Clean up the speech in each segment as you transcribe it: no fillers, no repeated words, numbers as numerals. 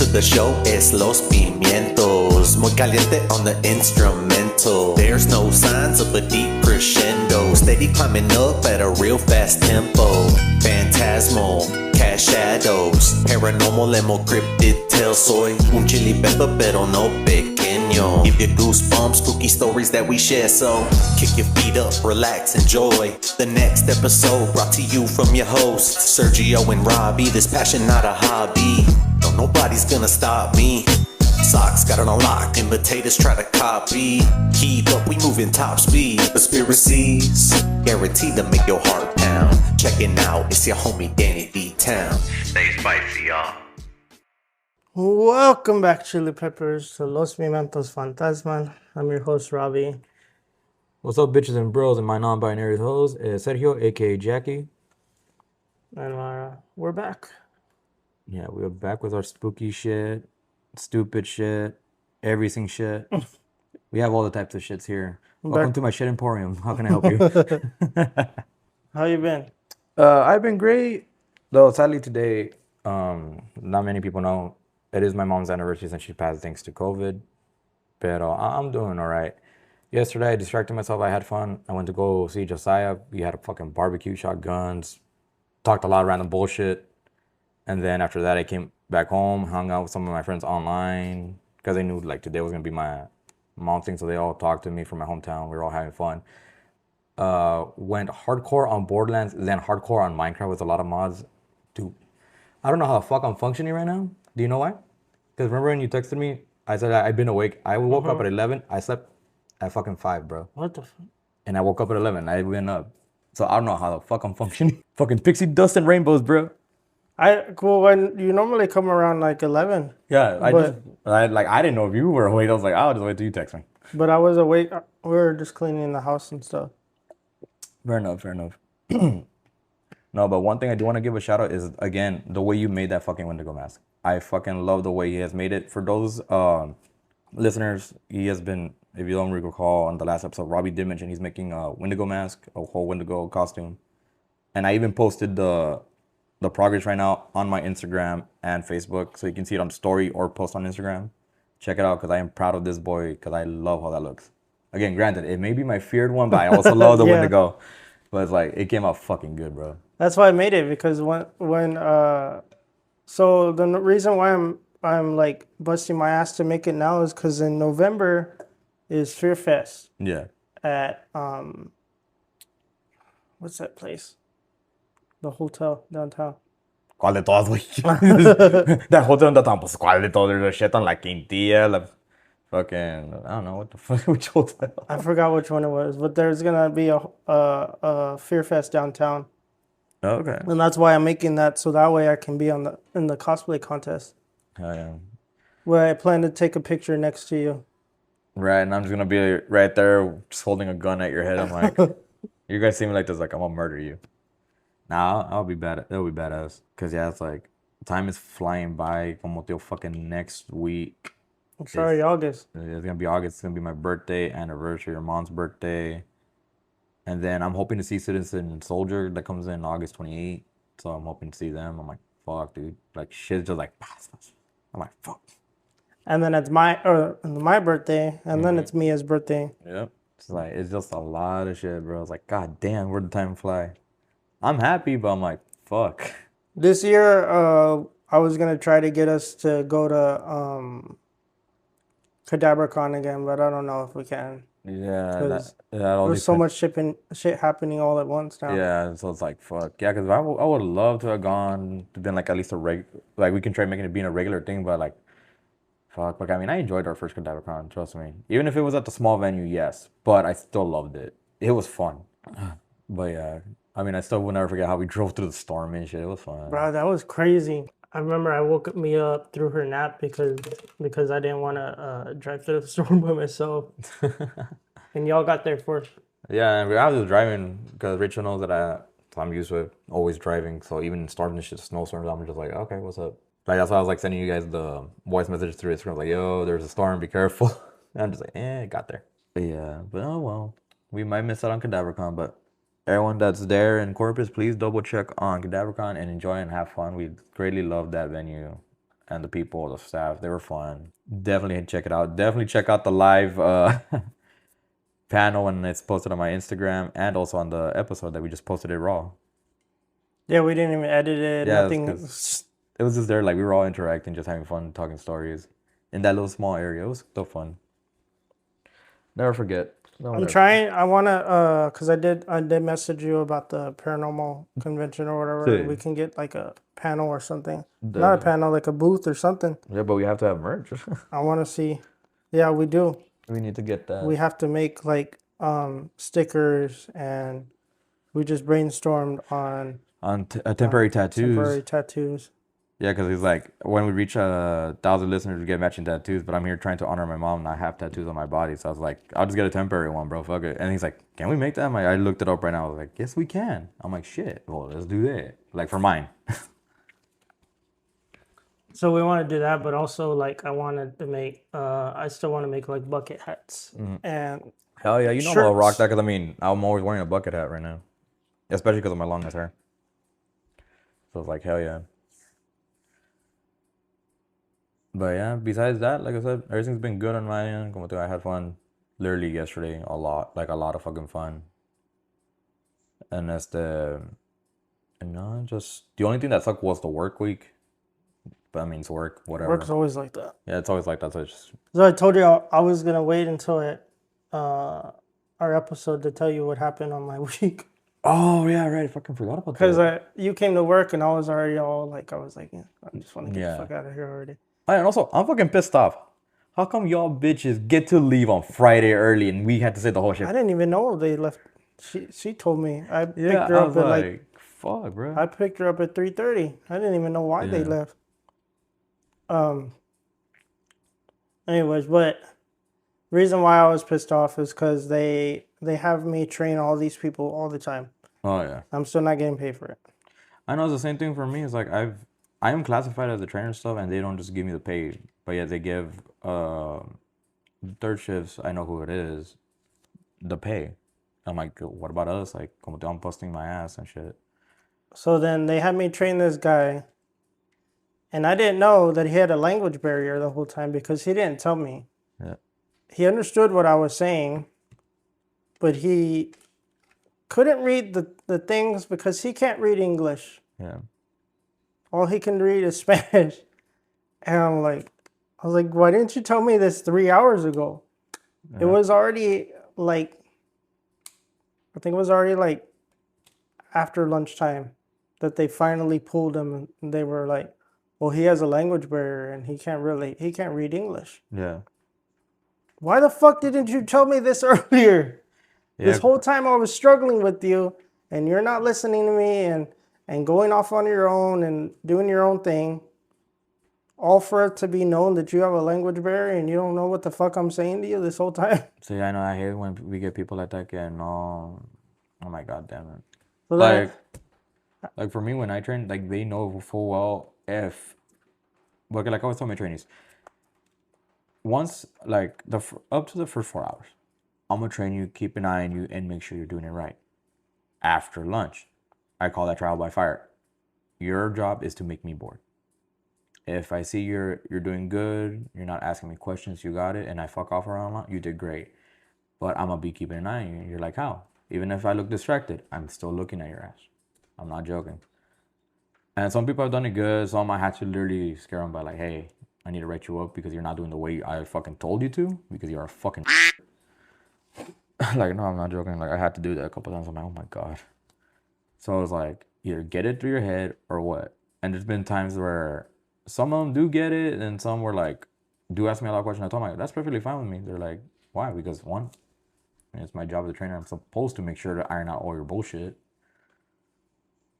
to the show, es Los Pimientos. Muy caliente on the instrumental. There's no signs of a deep crescendo. Steady climbing up at a real fast tempo. Phantasmal, cast shadows. Paranormal, emo cryptid tales. Soy un chili pepper, pero no pequeño. Give you goosebumps, spooky stories that we share. So kick your feet up, relax, enjoy the next episode, brought to you from your hosts, Sergio and Robbie. This passion, not a hobby. No, nobody's gonna stop me. Socks got it on lock, imitators try to copy. Keep up, we moving top speed. Conspiracies, guaranteed to make your heart pound. Checking out, it's your homie Danny Dtown. Stay spicy, y'all. Welcome back, Chili Peppers, to Los Pimientos Fantasman. I'm your host, Robbie. What's up, bitches and bros, and my non-binary host is Sergio, aka Jackie. And we're back. Yeah, we're back with our spooky shit, stupid shit, everything shit. We have all the types of shits here. Welcome to my shit emporium. How can I help you? How you been? I've been great, though sadly today, not many people know, it is my mom's anniversary since she passed thanks to COVID. But I'm doing all right. Yesterday, I distracted myself. I had fun. I went to go see Josiah. We had a fucking barbecue, shot guns, talked a lot of random bullshit. And then after that, I came back home, hung out with some of my friends online because I knew like today was going to be my mom thing. So they all talked to me from my hometown. We were all having fun. Went hardcore on Borderlands, then hardcore on Minecraft with a lot of mods. Dude, I don't know how the fuck I'm functioning right now. Do you know why? Because remember when you texted me, I said I've been awake. I woke up at 11. I slept at fucking 5, bro. What the fuck? And I woke up at 11. I went up. So I don't know how the fuck I'm functioning. Fucking pixie dust and rainbows, bro. When you normally come around like 11. Yeah, I didn't know if you were awake. I was like, I'll just wait till you text me. But I was awake. We were just cleaning the house and stuff. Fair enough. No, but one thing I do want to give a shout out is, again, the way you made that fucking Wendigo mask. I fucking love the way he has made it. For those listeners, he has been, if you don't recall, on the last episode, Robbie did mention he's making a Wendigo mask, a whole Wendigo costume. And I even posted the progress right now on my Instagram and Facebook, so you can see it on story or post on Instagram. Check it out, because I am proud of this boy, because I love how that looks. Again, granted, it may be my feared one, but I also love the Wendigo. But it's like, it came out fucking good, bro. That's why I made it, because so the reason why I'm like busting my ass to make it now is because in November is Fear Fest. Yeah. At what's that place? The hotel downtown. ¿Cuál de todas, güey? That hotel downtown, pues ¿cuál de todas? There's a shit on La Quintilla, la fucking, I don't know what the fuck, which hotel? I forgot which one it was, but there's gonna be a Fear Fest downtown. Okay. And that's why I'm making that, so that way I can be in the cosplay contest. Oh, yeah. Where I plan to take a picture next to you. Right, and I'm just gonna be right there, just holding a gun at your head. I'm like, you guys see me like this, like I'm gonna murder you. Nah, I'll be bad. It'll be badass. Cause yeah, it's like time is flying by. Como till fucking next week. It's already August. It's gonna be August. It's gonna be my birthday, anniversary, your mom's birthday, and then I'm hoping to see Citizen Soldier that comes in August 28th. So I'm hoping to see them. I'm like, fuck, dude. Like shit's just like, I'm like, fuck. And then it's my birthday, and then it's Mia's birthday. Yep. It's just a lot of shit, bro. It's like, god damn, where'd the time fly? I'm happy, but I'm like, fuck. This year, I was gonna try to get us to go to CadabraCon again, but I don't know if we can. Yeah, there's so much shit happening all at once now. Yeah, so it's like, fuck. Yeah, because I would love to have gone to been like at least like we can try making it being a regular thing, but like, fuck. Like, I mean, I enjoyed our first CadabraCon, trust me. Even if it was at the small venue, yes, but I still loved it. It was fun. But yeah, I mean, I still will never forget how we drove through the storm and shit. It was fun. Bro, that was crazy. I remember I woke Mia up through her nap because I didn't want to drive through the storm by myself. And y'all got there first. Yeah, and I was just driving because Rachel knows that I'm used to always driving. So even in storms and shit, snowstorms, I'm just like, okay, what's up? Like, that's why I was like sending you guys the voice messages through Instagram. Like, yo, there's a storm, be careful. And I'm just like, got there. But yeah, but oh well. We might miss out on CadabraCon, but everyone that's there in Corpus, please double check on CadabraCon and enjoy and have fun. We greatly love that venue. and the people, the staff, they were fun. Definitely check it out. Definitely check out the live panel when it's posted on my Instagram and also on the episode that we just posted it raw. Yeah, we didn't even edit it. Yeah, Nothing. it was just there, like we were all interacting, just having fun, talking stories in that little small area. It was so fun. Never forget. I'm trying. I wanna, cause I did message you about the paranormal convention or whatever. Sí. We can get like a panel or something. Not a panel, like a booth or something. Yeah, but we have to have merch. I want to see. Yeah, we do. We need to get that. We have to make like stickers, and we just brainstormed on temporary tattoos. Temporary tattoos. Yeah, because he's like, when we reach 1,000 listeners, we get matching tattoos. But I'm here trying to honor my mom, and I have tattoos on my body. So I was like, I'll just get a temporary one, bro. Fuck it. And he's like, can we make that? I looked it up right now. I was like, yes, we can. I'm like, shit. Well, let's do that. Like for mine. So we want to do that, but also like I wanted to make. I still want to make like bucket hats and. Hell yeah, you know shirts. I'll rock that because I mean, I'm always wearing a bucket hat right now. Especially because of my long ass hair. So it's like, hell yeah. But yeah, besides that, like I said, everything's been good on my end. Como te digo, I had fun literally yesterday, a lot of fucking fun. And no, just the only thing that sucked was the work week. But I mean, it's work, whatever. Work's always like that. Yeah, it's always like that. So it's just, So I told you I was gonna wait until our episode to tell you what happened on my week. oh yeah, right. I fucking forgot about Because that. you came to work and I was already all like, yeah, I just want to get Yeah. the fuck out of here already. Oh, and also, I'm fucking pissed off. How come y'all bitches get to leave on Friday early and we had to say the whole shit? I didn't even know they left. She told me. I picked Yeah, her I up was at like, fuck, bro. I picked her up at 3:30. I didn't even know why they Yeah. left. Anyways, but reason why I was pissed off is because they have me train all these people all the time. Oh yeah. I'm still not getting paid for it. I know it's the same thing for me. It's like I am classified as a trainer and stuff, and they don't just give me the pay, but yeah, they give third shifts. I know who it is, the pay. I'm like, what about us? Like, como te, I'm busting my ass and shit. So then they had me train this guy, and I didn't know that he had a language barrier the whole time because he didn't tell me. Yeah. He understood what I was saying, but he couldn't read the things because he can't read English. Yeah. All he can read is Spanish. And I was like, why didn't you tell me this 3 hours ago? Yeah. It was already like, I think it was already like after lunchtime that they finally pulled him, and they were like, well, he has a language barrier and he can't read English. Yeah. Why the fuck didn't you tell me this earlier? Yeah. This whole time I was struggling with you, and you're not listening to me and going off on your own and doing your own thing. All for it to be known that you have a language barrier and you don't know what the fuck I'm saying to you this whole time. So yeah, I know I hate when we get people like that get no. Oh my god, damn it. So Like for me when I train, like they know full well if, like I always tell my trainees, once like up to the first 4 hours, I'm gonna train you, keep an eye on you, and make sure you're doing it right. After lunch, I call that trial by fire. Your job is to make me bored. If I see you're doing good, you're not asking me questions, you got it, and I fuck off around a lot, you did great. But I'm gonna be keeping an eye on you. You're like, how? Even if I look distracted, I'm still looking at your ass. I'm not joking. And some people have done it good. Some I had to literally scare them by like, hey, I need to write you up because you're not doing the way I fucking told you to because you're a fucking like, no, I'm not joking. Like I had to do that a couple times. I'm like, oh my god. So I was like, either get it through your head or what. And there's been times where some of them do get it, and some were like, do ask me a lot of questions. I told them, like, that's perfectly fine with me. They're like, why? Because one, it's my job as a trainer. I'm supposed to make sure to iron out all your bullshit.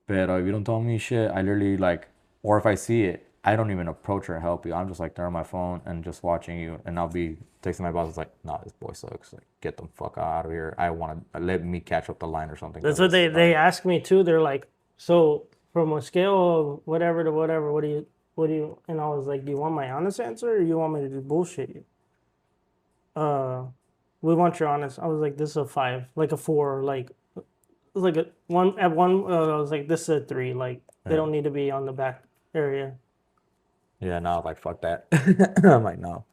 But if you don't tell me shit, I literally like, or if I see it, I don't even approach or help you. I'm just like there on my phone and just watching you, and I'll be texting my boss. It's like, nah, this boy sucks. Like, get the fuck out of here. I want to let me catch up the line or something. that's what they asked me too. They're like, so from a scale of whatever to whatever, what do you? And I was like, do you want my honest answer or you want me to just bullshit you? We want your honest. I was like, this is a 5, like a 4, like it was like a 1 at 1. I was like, this is a 3. Like they don't need to be on the back area. Yeah, no, I was like, fuck that. I'm like, no.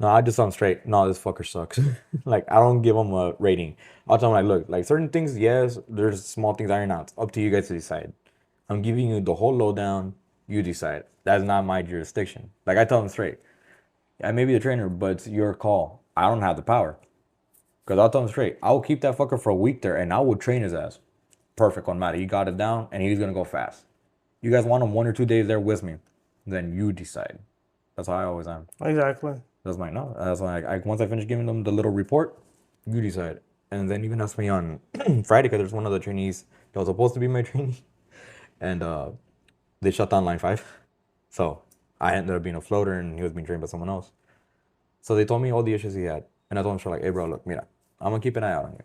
No, I just tell him straight, no, this fucker sucks. Like, I don't give him a rating. I'll tell him, like, look, like, certain things, yes, there's small things iron out. It's up to you guys to decide. I'm giving you the whole lowdown. You decide. That's not my jurisdiction. Like, I tell him straight. I may be the trainer, but it's your call. I don't have the power. Because I'll tell him straight. I will keep that fucker for a week there, and I will train his ass. Perfect on Matty. He got it down, and he's going to go fast. You guys want him 1 or 2 days there with me, then you decide. That's how I always am. Exactly. That's my no. That's like once I finish giving them the little report, you decide. And then even asked me on Friday because there's one of the trainees that was supposed to be my trainee, and they shut down line 5, so I ended up being a floater and he was being trained by someone else. So they told me all the issues he had, and I told him, so like, hey bro, look, mira, I'm gonna keep an eye out on you.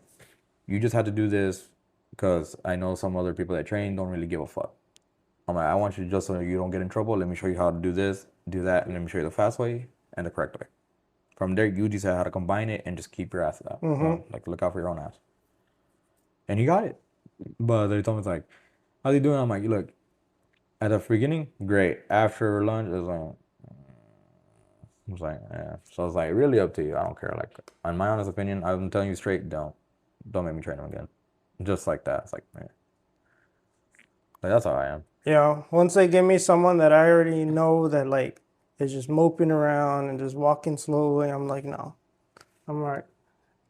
You just had to do this because I know some other people that train don't really give a fuck. I'm like, I want you to, just so you don't get in trouble, let me show you how to do this, do that, and let me show you the fast way and the correct way. From there, you decide how to combine it and just keep your ass out. Like, look out for your own ass. And he got it. But they told me, it's like, how's he doing? I'm like, look, at the beginning, great. After lunch, yeah. So I was like, really up to you. I don't care. Like, on my honest opinion, I'm telling you straight, don't make me train him again. Just like that. It's like, man. Like, that's how I am. Yeah. Once they give me someone that I already know that like is just moping around and just walking slowly, I'm like, no. I'm like,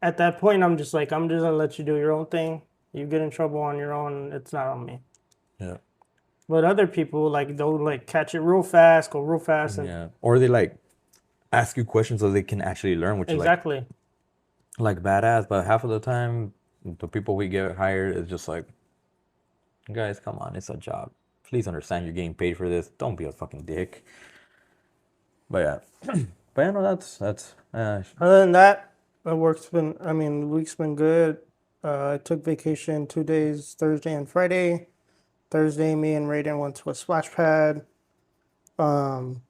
at that point, I'm just gonna let you do your own thing. You get in trouble on your own. It's not on me. Yeah. But other people, like, they'll like catch it real fast, go real fast, and Yeah. Or they like ask you questions so they can actually learn what you exactly. like badass. But half of the time, the people we get hired is just like, guys, come on, it's a job. Please understand you're getting paid for this. Don't be a fucking dick. But yeah, but yeah, no, that's Other than that, the week's been good. I took vacation 2 days, Thursday and Friday. Thursday, me and Raiden went to a splash pad. In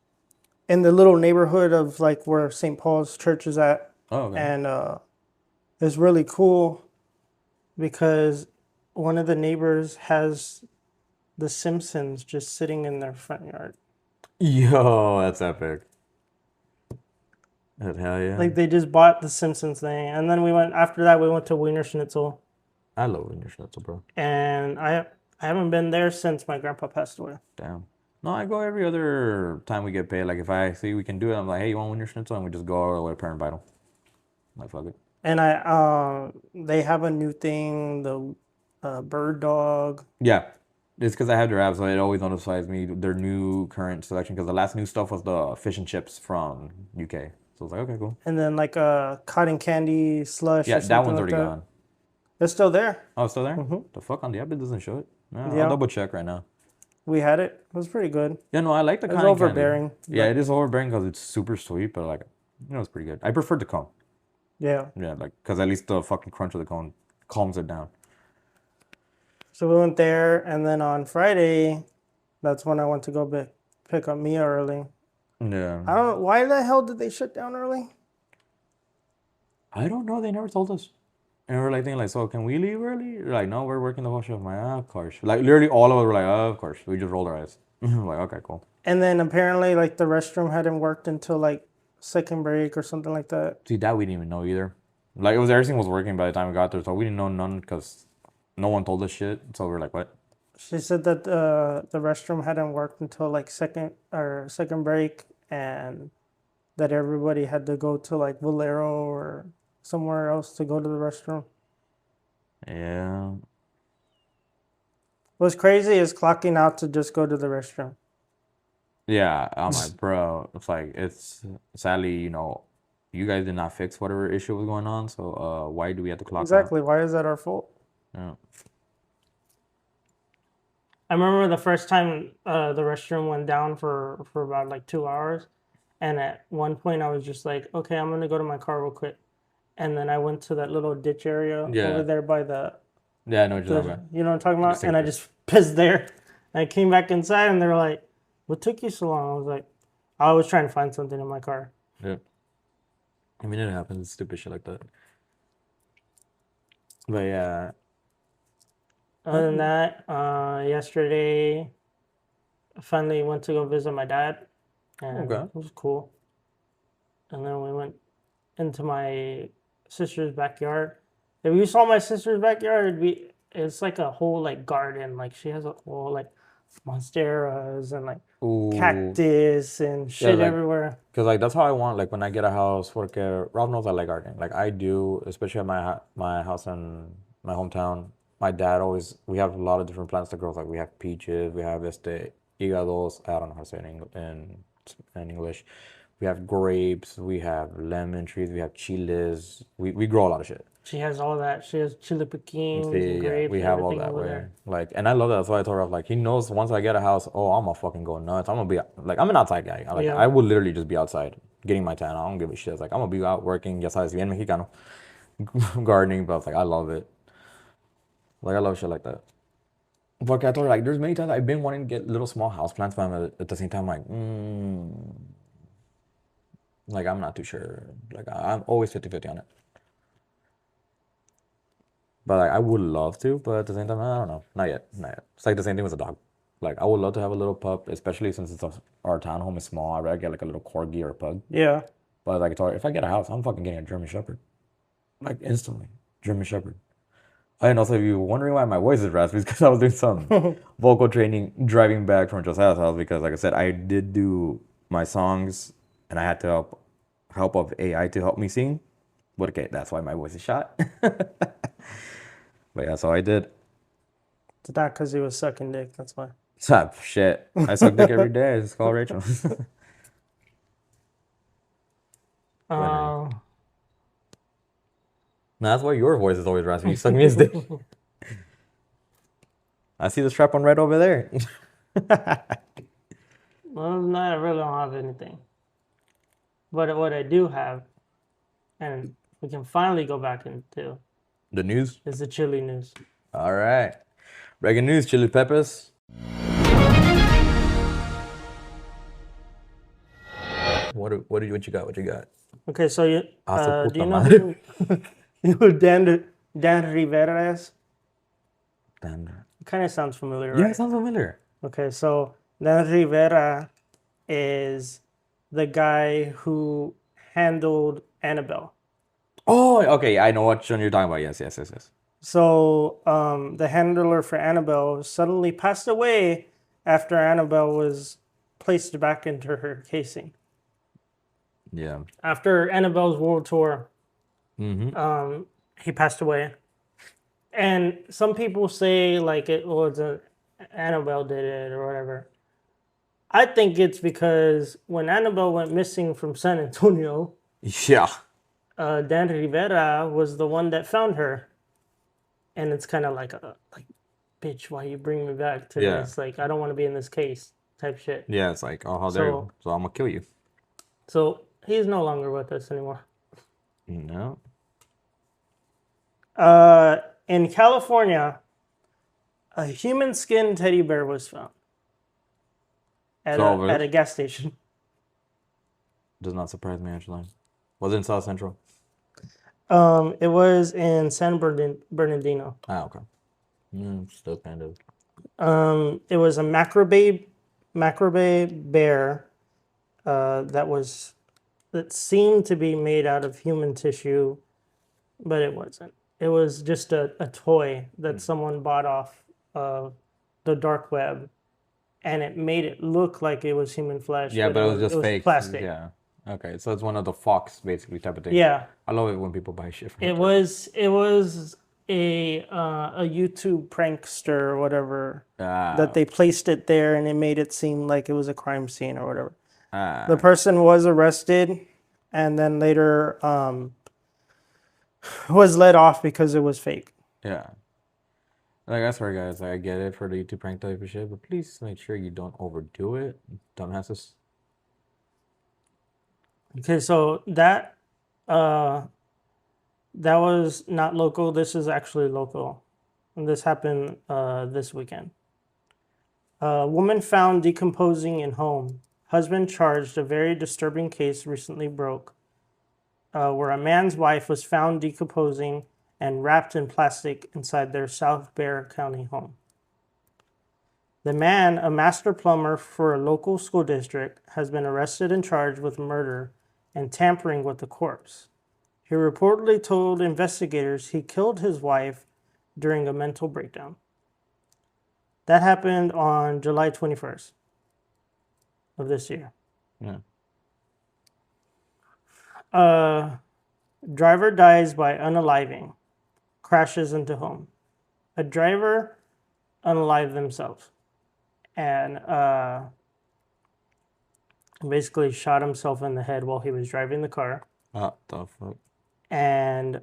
the little neighborhood of like where St. Paul's Church is at. oh okay. And it's really cool because one of the neighbors has the Simpsons just sitting in their front yard. Yo, that's epic. Hell yeah. Like they just bought the Simpsons thing, and then after that we went to Wiener Schnitzel, I love Wiener Schnitzel, bro. and I haven't been there since my grandpa passed away. Damn. No, I go every other time we get paid. Like if I see we can do it, I'm like, hey, you want Wiener Schnitzel? And we just go all the way to Parent Vital. I'm like, fuck it. And they have a new thing, the bird dog. Yeah. It's because I have their app, so it always notifies me their new current selection. Because the last new stuff was the fish and chips from UK. So I was like, okay, cool. And then like a cotton candy slush. Yeah, or that one's like already gone. It's still there. Oh, it's still there? The fuck on the app? It doesn't show it. No, Yeah. I'll double check right now. We had it. It was pretty good. Yeah, no, I like the It's cotton overbearing. candy. Yeah, it is overbearing because it's super sweet, but like, it's pretty good. I prefer the cone. Yeah. Yeah, like, because at least the fucking crunch of the cone calms it down. So we went there, and then on Friday, that's when I went to go pick up Mia early. Yeah. I don't know. Why the hell did they shut down early? I don't know. They never told us. And we're like thinking like, so can we leave early? They're like, no, we're working the whole shift. I'm like, of course. Like literally all of us were like, of course. We just rolled our eyes. Like, okay, cool. And then apparently, like, the restroom hadn't worked until like second break or something like that. See, that we didn't even know either. Like everything was working by the time we got there, so we didn't know none because no one told us shit. So we're like, what? She said that the restroom hadn't worked until like second break, and that everybody had to go to like Valero or somewhere else to go to the restroom. Yeah. What's crazy is clocking out to just go to the restroom. Yeah, I'm like, bro, it's like, it's sadly, you guys did not fix whatever issue was going on, so why do we have to clock out? Exactly. Why is that our fault? Yeah. I remember the first time the restroom went down for about like 2 hours. And at one point I was just like, okay, I'm going to go to my car real quick. And then I went to that little ditch area over there by the... Yeah, I know what you're talking about. You know what I'm talking about? And I just pissed there. And I came back inside and they were like, what took you so long? I was like, I was trying to find something in my car. Yeah. I mean, it happens. Stupid shit like that. But yeah. Other than that, yesterday, I finally went to go visit my dad, and Okay. it was cool. And then we went into my sister's backyard. If you saw my sister's backyard, it's like a whole like garden. Like she has a whole like monsteras and like Ooh. cactus and Yeah, shit like, everywhere. cause like that's how I want. Like when I get a house, porque Ralph knows I like gardening. Like I do, especially at my house in my hometown. My dad always. We have a lot of different plants that grow. Like we have peaches, we have hígados. I don't know how to say it in English. We have grapes, we have lemon trees, we have chiles. We grow a lot of shit. She has all that. She has chili pequins See, and yeah, grapes we and have all everything that over way. there. Like, and I love that. That's why I told Ralph, like, he knows once I get a house, oh, I'm gonna fucking go nuts. I'm gonna be like, I'm an outside guy. Like, Yeah. I would literally just be outside getting my tan. I don't give a shit. It's like, I'm gonna be out working, ya sabes, bien mexicano, gardening, but it's like, I love it. Like, I love shit like that. But I told her, like, there's many times I've been wanting to get little small house plants, but at the same time, like, I'm not too sure. Like, I'm always 50-50 on it. But like, I would love to, but at the same time, I don't know. Not yet. Not yet. It's like the same thing with a dog. Like, I would love to have a little pup, especially since our townhome is small. I'd rather get like a little corgi or a pug. Yeah. But like I told her, if I get a house, I'm fucking getting a German Shepherd. Like, instantly. German Shepherd. And also, if you were wondering why my voice is raspy, it's because I was doing some vocal training driving back from Josiah's house. Because, like I said, I did do my songs and I had to help of AI to help me sing. But okay, that's why my voice is shot. But yeah, so I did. It's not because he was sucking dick. That's why. Stop shit. I suck dick every day. It's called Rachel. Uh, That's why your voice is always raspy. You suck me his dick. I see the strap on right over there. well, no, I really don't have anything. But what I do have, and we can finally go back into, The news? is the chili news. All right. Breaking news, Chili Peppers. What you got? What you got? Okay, so you Asa do you puta know madre. who Dan Rivera is? Dan. It kind of sounds familiar, Yeah, right? it sounds familiar. Okay, so Dan Rivera is the guy who handled Annabelle. Oh, okay. I know what one you're talking about. Yes. So the handler for Annabelle suddenly passed away after Annabelle was placed back into her casing. Yeah. After Annabelle's world tour, Mm-hmm. he passed away. And some people say like it was Annabelle did it or whatever. I think it's because when Annabelle went missing from San Antonio, Yeah. Dan Rivera was the one that found her. And it's kind of like, bitch, why you bring me back to Yeah. this? Like, I don't want to be in this case type shit. Yeah, it's like, oh, how dare you. So I'm going to kill you. So he's no longer with us anymore. No. In California, a human skin teddy bear was found at a gas station. Does not surprise me, actually. Was it in South Central? It was in San Bernardino. Ah, okay. Still kind of. It was a macrobay bear that seemed to be made out of human tissue, but it wasn't. It was just a toy that someone bought off the dark web, and it made it look like it was human flesh. Yeah, but it was just fake. Plastic. Yeah. Okay, so it's one of the Fox basically type of thing. Yeah. I love it when people buy shit from It was a YouTube prankster or whatever that they placed it there, and it made it seem like it was a crime scene or whatever. The person was arrested, and then later was let off because it was fake. Yeah. Like, I swear, guys, like, I get it for the YouTube prank type of shit, but please make sure you don't overdo it, dumbasses. Okay, so that was not local. This is actually local, and this happened this weekend. Woman found decomposing in home. Husband charged. A very disturbing case recently broke, where a man's wife was found decomposing and wrapped in plastic inside their South Bexar County home. The man, a master plumber for a local school district, has been arrested and charged with murder and tampering with the corpse. He reportedly told investigators he killed his wife during a mental breakdown. That happened on July 21st of this year. Yeah. Driver dies by unaliving, crashes into home. A driver unalived themselves and basically shot himself in the head while he was driving the car. What the fuck? And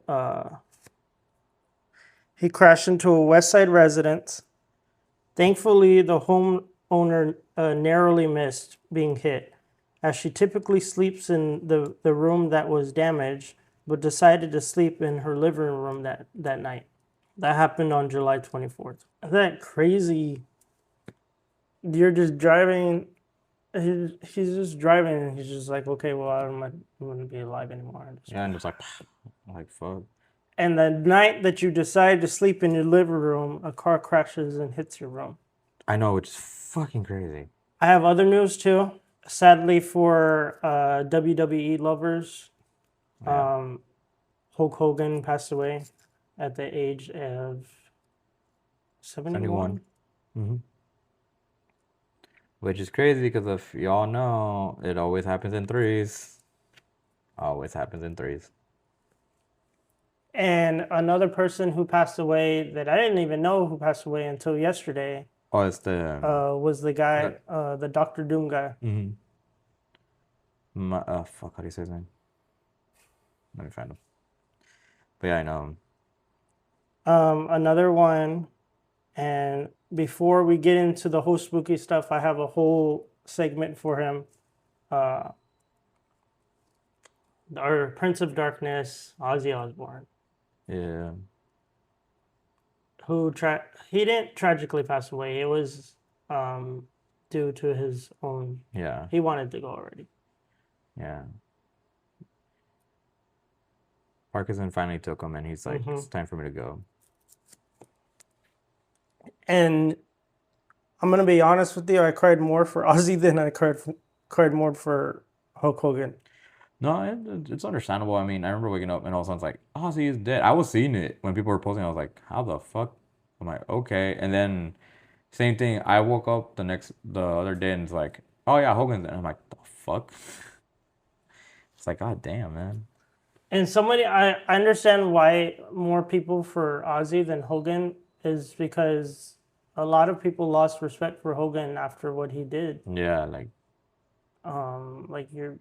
he crashed into a West Side residence. Thankfully, the homeowner narrowly missed being hit, as she typically sleeps in the room that was damaged, but decided to sleep in her living room that night. That happened on July 24th. Isn't that crazy? You're just driving. He's just driving, and he's just like, okay, well, I'm not going to be alive anymore. Yeah, and it's like fuck. And the night that you decide to sleep in your living room, a car crashes and hits your room. I know, which is fucking crazy. I have other news too. Sadly for WWE lovers, Hulk Hogan passed away at the age of 71. Mm-hmm. Which is crazy because if y'all know, it always happens in threes. Always happens in threes. And another person who passed away that I didn't even know who passed away until yesterday Oh, it's the was the guy, the Dr. Doom guy. fuck, how do you say his name? Let me find him. But yeah, I know him. Another one, and before we get into the whole spooky stuff, I have a whole segment for him. Our Prince of Darkness, Ozzy Osbourne. Yeah. Who he didn't tragically pass away. It was due to his own. Yeah. He wanted to go already. Yeah. Parkinson finally took him, and he's like, "It's time for me to go." And I'm gonna be honest with you, I cried more for Ozzy than I cried more for Hulk Hogan. No, it's understandable. I mean, I remember waking up and all of a sudden it's like, Ozzy is dead. I was seeing it when people were posting. I was like, how the fuck? I'm like, okay. And then same thing. I woke up the other day and it's like, oh yeah, Hogan's dead. And I'm like, the fuck? It's like, god damn, man. And I understand why more people for Ozzy than Hogan is because a lot of people lost respect for Hogan after what he did. Yeah, like you're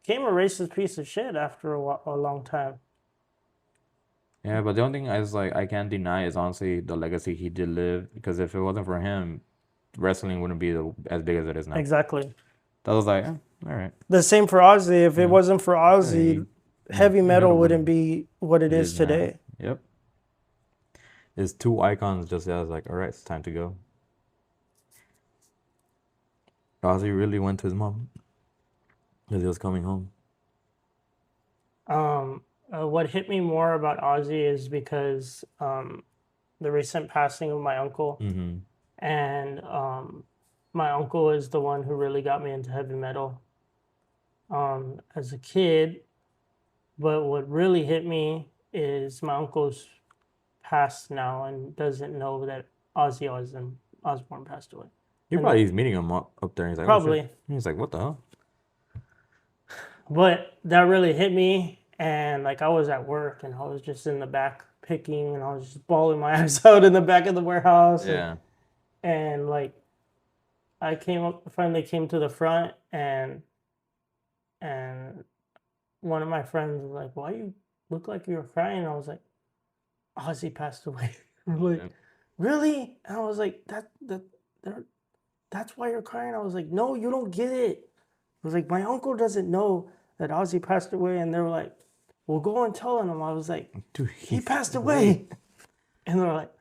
became a racist piece of shit after a long time. Yeah, but the only thing is like I can't deny is honestly the legacy he did live, because if it wasn't for him, wrestling wouldn't be as big as it is now. Exactly. That was like, all right. The same for Ozzy. If it wasn't for Ozzy, heavy metal wouldn't be what it is today. Now. Yep. It's two icons just as like, all right, it's time to go. Ozzy really went to his mom as he was coming home. What hit me more about Ozzy is because the recent passing of my uncle, and my uncle is the one who really got me into heavy metal as a kid. But what really hit me is my uncle's passed now and doesn't know that Ozzy Osbourne passed away. He's meeting him up there. He's like, probably. Oh, he's like, what the hell? But that really hit me, and like I was at work and I was just in the back picking, and I was just bawling my eyes out in the back of the warehouse. Yeah. And like I finally came to the front, and one of my friends was like, "Why you look like you were crying?" And I was like, "Ozzy passed away." Like, really? And I was like, that's why you're crying? I was like, no, you don't get it. I was like, my uncle doesn't know that Ozzy passed away. And they were like, well, go and tell him. I was like, dude, he passed away. And they're like,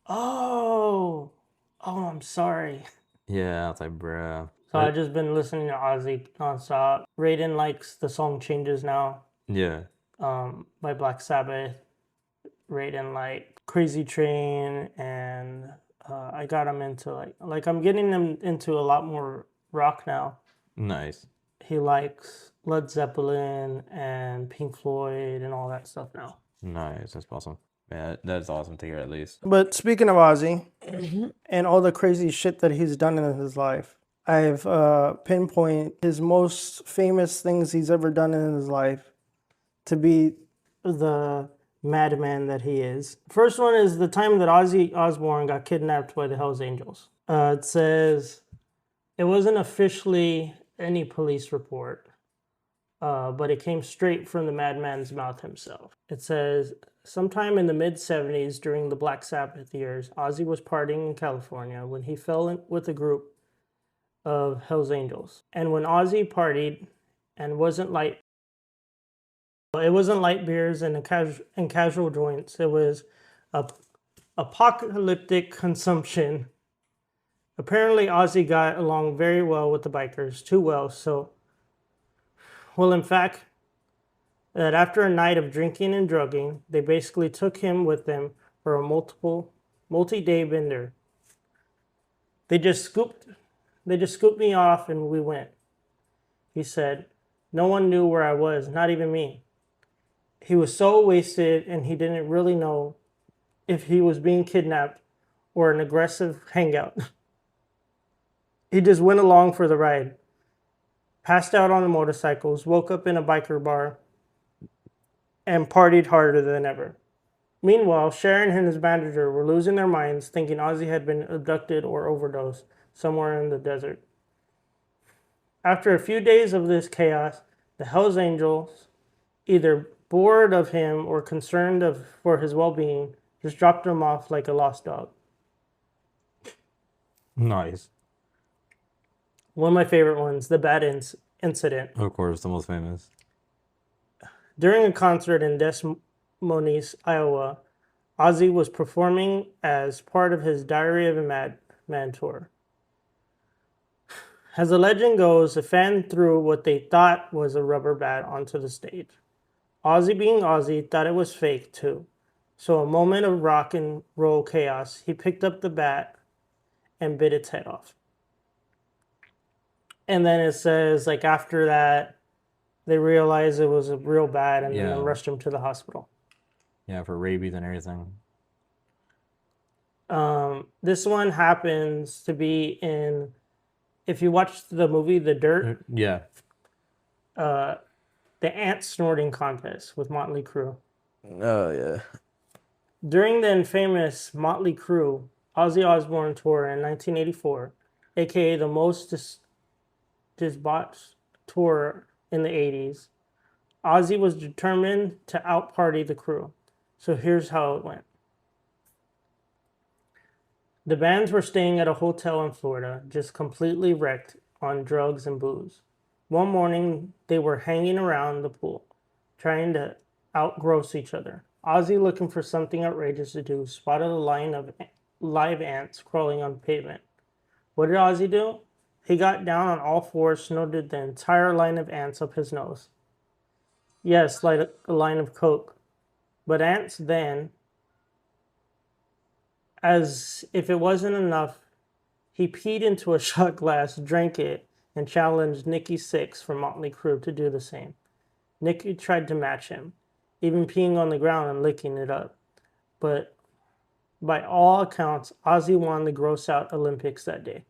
oh, I'm sorry. Yeah, I was like, bruh. So I've just been listening to Ozzy nonstop. Raiden likes the song Changes Now. Yeah. By Black Sabbath. Raiden like Crazy Train and I got him into like I'm getting him into a lot more rock now. Nice. He likes Led Zeppelin and Pink Floyd and all that stuff now. Nice. That's awesome. Yeah, that's awesome to hear at least. But speaking of Ozzy and all the crazy shit that he's done in his life, I've pinpointed his most famous things he's ever done in his life to be the madman that he is. First one is the time that Ozzy Osbourne got kidnapped by the Hells Angels. It says it wasn't officially any police report, but it came straight from the madman's mouth himself. It says, sometime in the mid-70s during the Black Sabbath years, Ozzy was partying in California when he fell in with a group of Hells Angels. And when Ozzy partied and it wasn't light beers and casual joints. It was apocalyptic consumption. Apparently, Ozzy got along very well with the bikers, too well. In fact, that after a night of drinking and drugging, they basically took him with them for a multi-day bender. They just scooped me off and we went. He said, no one knew where I was, not even me. He was so wasted and he didn't really know if he was being kidnapped or an aggressive hangout. He just went along for the ride. Passed out on the motorcycles, woke up in a biker bar, and partied harder than ever. Meanwhile, Sharon and his manager were losing their minds, thinking Ozzy had been abducted or overdosed somewhere in the desert. After a few days of this chaos, the Hells Angels, either bored of him or concerned for his well-being, just dropped him off like a lost dog. Nice. One of my favorite ones, the bad incident. Of course, the most famous. During a concert in Des Moines, Iowa, Ozzy was performing as part of his Diary of a Madman tour. As the legend goes, a fan threw what they thought was a rubber bat onto the stage. Ozzy, being Ozzy, thought it was fake too. So a moment of rock and roll chaos, he picked up the bat and bit its head off. And then it says, like, after that, they realized it was a real bat and then rushed him to the hospital. Yeah, for rabies and everything. This one happens to be in, if you watch the movie The Dirt, Yeah. the ant snorting contest with Motley Crue. Oh, yeah. During the infamous Motley Crue Ozzy Osbourne tour in 1984, aka the most disbauched tour in the 80s, Ozzy was determined to out-party the crew. So here's how it went. The bands were staying at a hotel in Florida, just completely wrecked on drugs and booze. One morning, they were hanging around the pool, trying to outgross each other. Ozzy, looking for something outrageous to do, spotted a line of live ants crawling on pavement. What did Ozzy do? He got down on all fours, snorted the entire line of ants up his nose. Yes, like a line of coke. But ants then, as if it wasn't enough, he peed into a shot glass, drank it, and challenged Nikki Sixx from Motley Crue to do the same. Nikki tried to match him, even peeing on the ground and licking it up. But by all accounts, Ozzy won the Gross Out Olympics that day.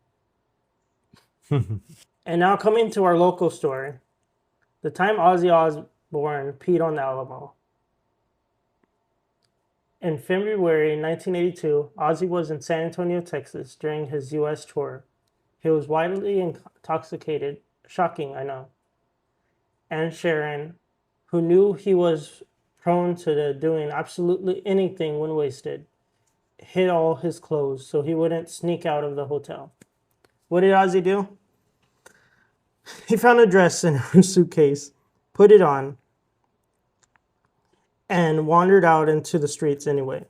And now coming to our local story, the time Ozzy Osbourne peed on the Alamo. In February 1982, Ozzy was in San Antonio, Texas during his U.S. tour. He was widely intoxicated, shocking, I know. And Sharon, who knew he was prone to doing absolutely anything when wasted, hid all his clothes so he wouldn't sneak out of the hotel. What did Ozzy do? He found a dress in her suitcase, put it on, and wandered out into the streets anyway.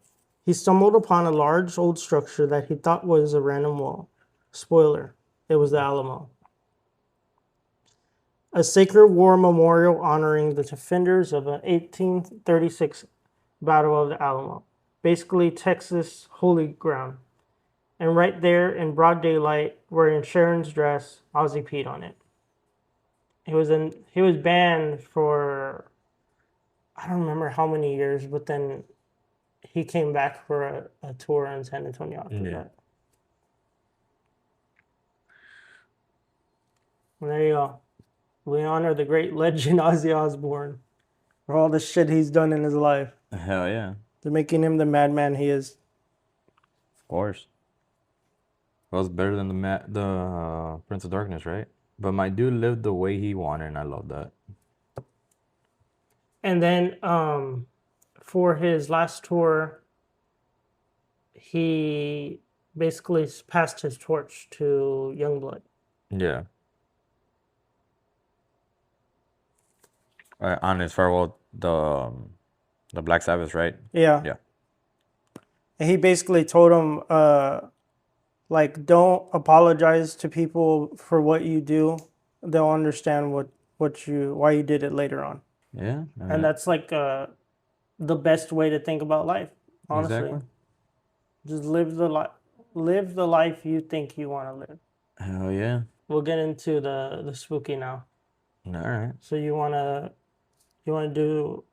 He stumbled upon a large old structure that he thought was a random wall. Spoiler, it was the Alamo. A sacred war memorial honoring the defenders of the 1836 Battle of the Alamo. Basically, Texas holy ground. And right there in broad daylight, wearing Sharon's dress, Ozzie peed on it. He was banned for I don't remember how many years, but then he came back for a tour in San Antonio after that. And there you go. We honor the great legend Ozzy Osbourne for all the shit he's done in his life. Hell yeah. They're making him the madman he is. Of course. Well, it's better than the Prince of Darkness, right? But my dude lived the way he wanted, and I love that. And then for his last tour, he basically passed his torch to Youngblood. Yeah. On his farewell, the Black Sabbath, right? Yeah. Yeah. And he basically told him, like, don't apologize to people for what you do. They'll understand why you did it later on. Yeah. And that's like the best way to think about life, honestly. Exactly. Just live the life you think you want to live. Hell yeah. We'll get into the spooky now. All right. So you wanna do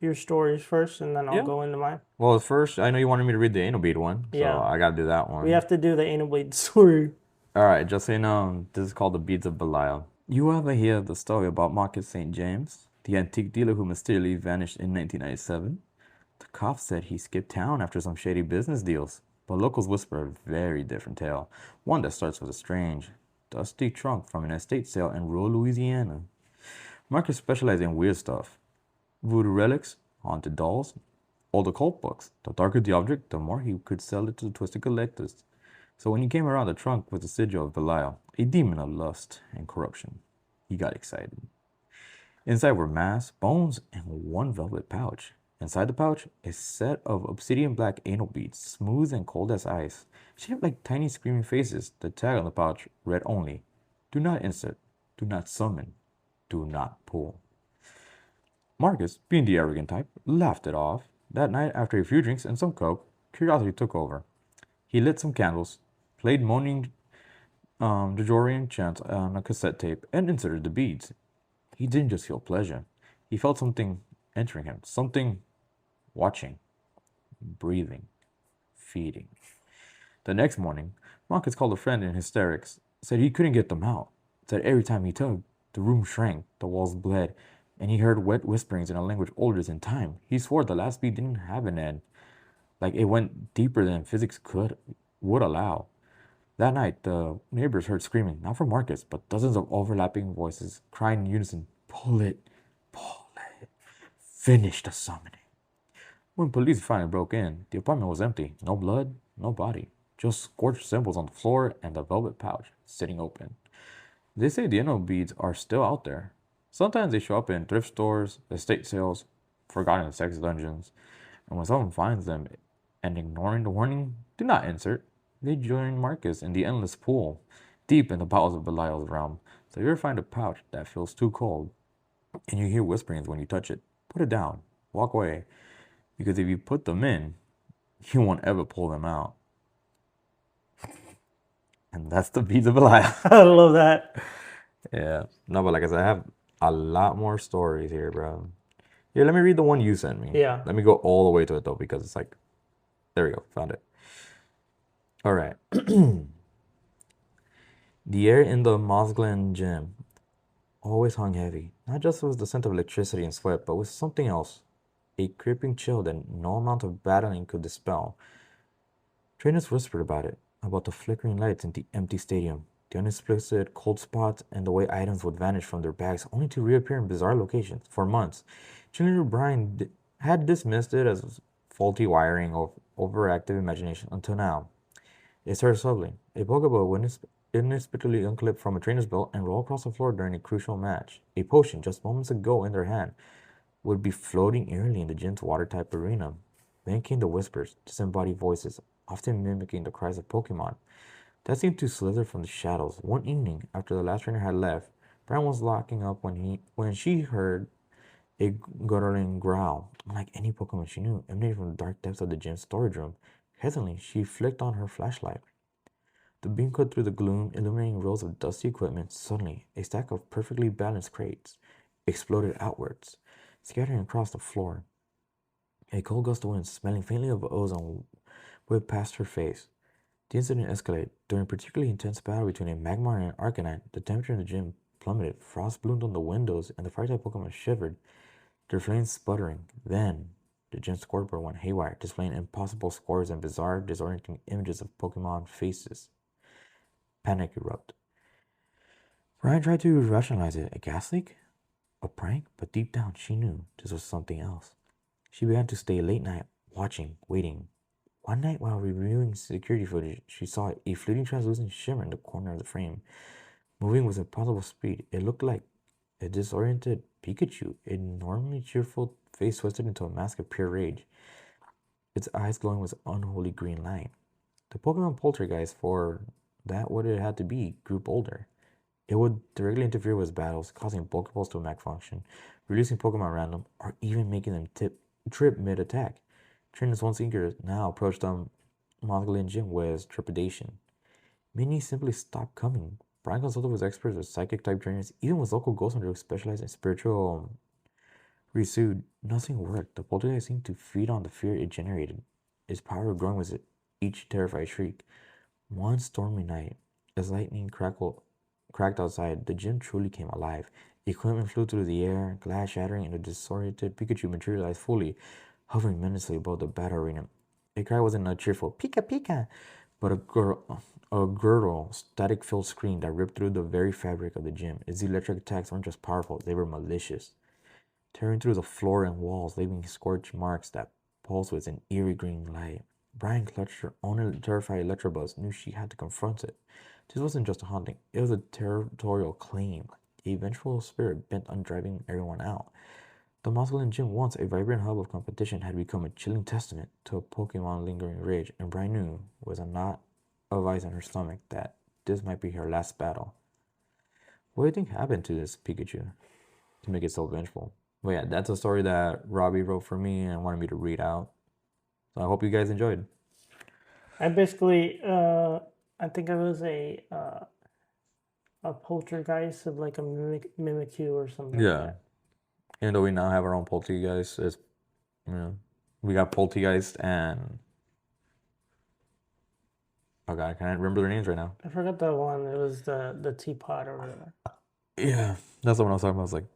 your stories first, and then I'll Yeah. go into mine. Well, first, I know you wanted me to read the anal bead one, so Yeah. I gotta do that one. We have to do the anal bleed story. All right, just so you know, this is called the Beads of Belial. You ever hear the story about Marcus St. James, the antique dealer who mysteriously vanished in 1997? The cops said he skipped town after some shady business deals, but locals whisper a very different tale, one that starts with a strange, dusty trunk from an estate sale in rural Louisiana. Marcus specialized in weird stuff: voodoo relics, haunted dolls, old occult books. The darker the object, the more he could sell it to the twisted collectors. So when he came around the trunk with the sigil of Belial, a demon of lust and corruption, he got excited. Inside were masks, bones, and one velvet pouch. Inside the pouch, a set of obsidian black anal beads, smooth and cold as ice, shaped like tiny screaming faces. The tag on the pouch read only, "Do not insert, do not summon, do not pull." Marcus, being the arrogant type, laughed it off. That night, after a few drinks and some coke, curiosity took over. He lit some candles, played moaning Gregorian chants on a cassette tape, and inserted the beads. He didn't just feel pleasure. He felt something entering him, something watching, breathing, feeding. The next morning, Marcus called a friend in hysterics, said he couldn't get them out, said every time he tugged, the room shrank, the walls bled, and he heard wet whisperings in a language older than time. He swore the last beat didn't have an end, like it went deeper than physics would allow. That night, the neighbors heard screaming, not from Marcus, but dozens of overlapping voices crying in unison, "Pull it, finish the summoning." When police finally broke in, the apartment was empty. No blood, no body, just scorched symbols on the floor and the velvet pouch sitting open. They say the anal beads are still out there. Sometimes they show up in thrift stores, estate sales, forgotten sex dungeons, and when someone finds them and ignoring the warning, "Do not insert," they join Marcus in the endless pool, deep in the bowels of Belial's realm. So if you ever find a pouch that feels too cold, and you hear whisperings when you touch it, put it down, walk away, because if you put them in, you won't ever pull them out. And that's the beads of Belial. I love that. Yeah. No, but like I said, I have a lot more stories here, bro. Here, let me read the one you sent me. Yeah. Let me go all the way to it, though, because it's like... There we go. Found it. All right. The air in the Mosglen gym always hung heavy. Not just with the scent of electricity and sweat, but with something else. A creeping chill that no amount of battling could dispel. Trainers whispered about it, about the flickering lights in the empty stadium, the unexplicit cold spots, and the way items would vanish from their bags only to reappear in bizarre locations. For months, Junior Bryan had dismissed it as faulty wiring or overactive imagination until now. It started subtly. A bugaboo would inexplicably unclip from a trainer's belt and roll across the floor during a crucial match. A potion just moments ago in their hand would be floating eerily in the gym's water-type arena. Then came the whispers, disembodied voices, often mimicking the cries of Pokemon, that seemed to slither from the shadows. One evening, after the last trainer had left, Brown was locking up when she heard a gurgling growl, unlike any Pokemon she knew, emanating from the dark depths of the gym's storage room. Hesitantly, she flicked on her flashlight. The beam cut through the gloom, illuminating rows of dusty equipment. Suddenly, a stack of perfectly balanced crates exploded outwards, scattering across the floor. A cold gust of wind, smelling faintly of ozone, whipped past her face. The incident escalated. During a particularly intense battle between a Magmar and an Arcanine, the temperature in the gym plummeted. Frost bloomed on the windows, and the fire-type Pokemon shivered, their flames sputtering. Then, the gym scoreboard went haywire, displaying impossible scores and bizarre, disorienting images of Pokemon faces. Panic erupted. Ryan tried to rationalize it. A gas leak? A prank? But deep down, she knew this was something else. She began to stay late night, watching, waiting. One night, while reviewing security footage, she saw a fleeting translucent shimmer in the corner of the frame, moving with impossible speed. It looked like a disoriented Pikachu, a normally cheerful face twisted into a mask of pure rage, its eyes glowing with unholy green light. The Pokemon poltergeist, for that what it had to be, grew bolder. It would directly interfere with battles, causing Pokeballs to malfunction, releasing Pokemon random, or even making them trip mid-attack. Trainers once eager now approached the Mongolian gym with trepidation. Many simply stopped coming. Brian consulted with experts with psychic-type trainers, even with local ghost hunters who specialized in spiritual Resued, nothing worked. The poltergeist seemed to feed on the fear it generated, its power growing with each terrified shriek. One stormy night, as lightning cracked outside, the gym truly came alive. Equipment flew through the air, glass shattering, and the disoriented Pikachu materialized fully, hovering menacingly above the battle arena. A cry wasn't a cheerful "Pika Pika," but a gurgle, static-filled scream that ripped through the very fabric of the gym. Its electric attacks weren't just powerful; they were malicious, tearing through the floor and walls, leaving scorch marks that pulsed with an eerie green light. Brian clutched her own terrified Electabuzz, knew she had to confront it. This wasn't just a haunting, it was a territorial claim, a vengeful spirit bent on driving everyone out. The Mausoleum Gym, once a vibrant hub of competition, had become a chilling testament to a Pokemon lingering rage, and Brian knew, with a knot of ice in her stomach, that this might be her last battle. What do you think happened to this Pikachu to make it so vengeful? Well, yeah, that's a story that Robbie wrote for me and wanted me to read out. So I hope you guys enjoyed. I basically, I think it was a poltergeist of like a Mimikyu or something. Yeah. Like that. Even though we now have our own poltergeist, it's, you know, we got poltergeist and oh god, I can't remember their names right now. I forgot that one. It was the teapot or whatever. Yeah, that's the one I was talking about. I was like,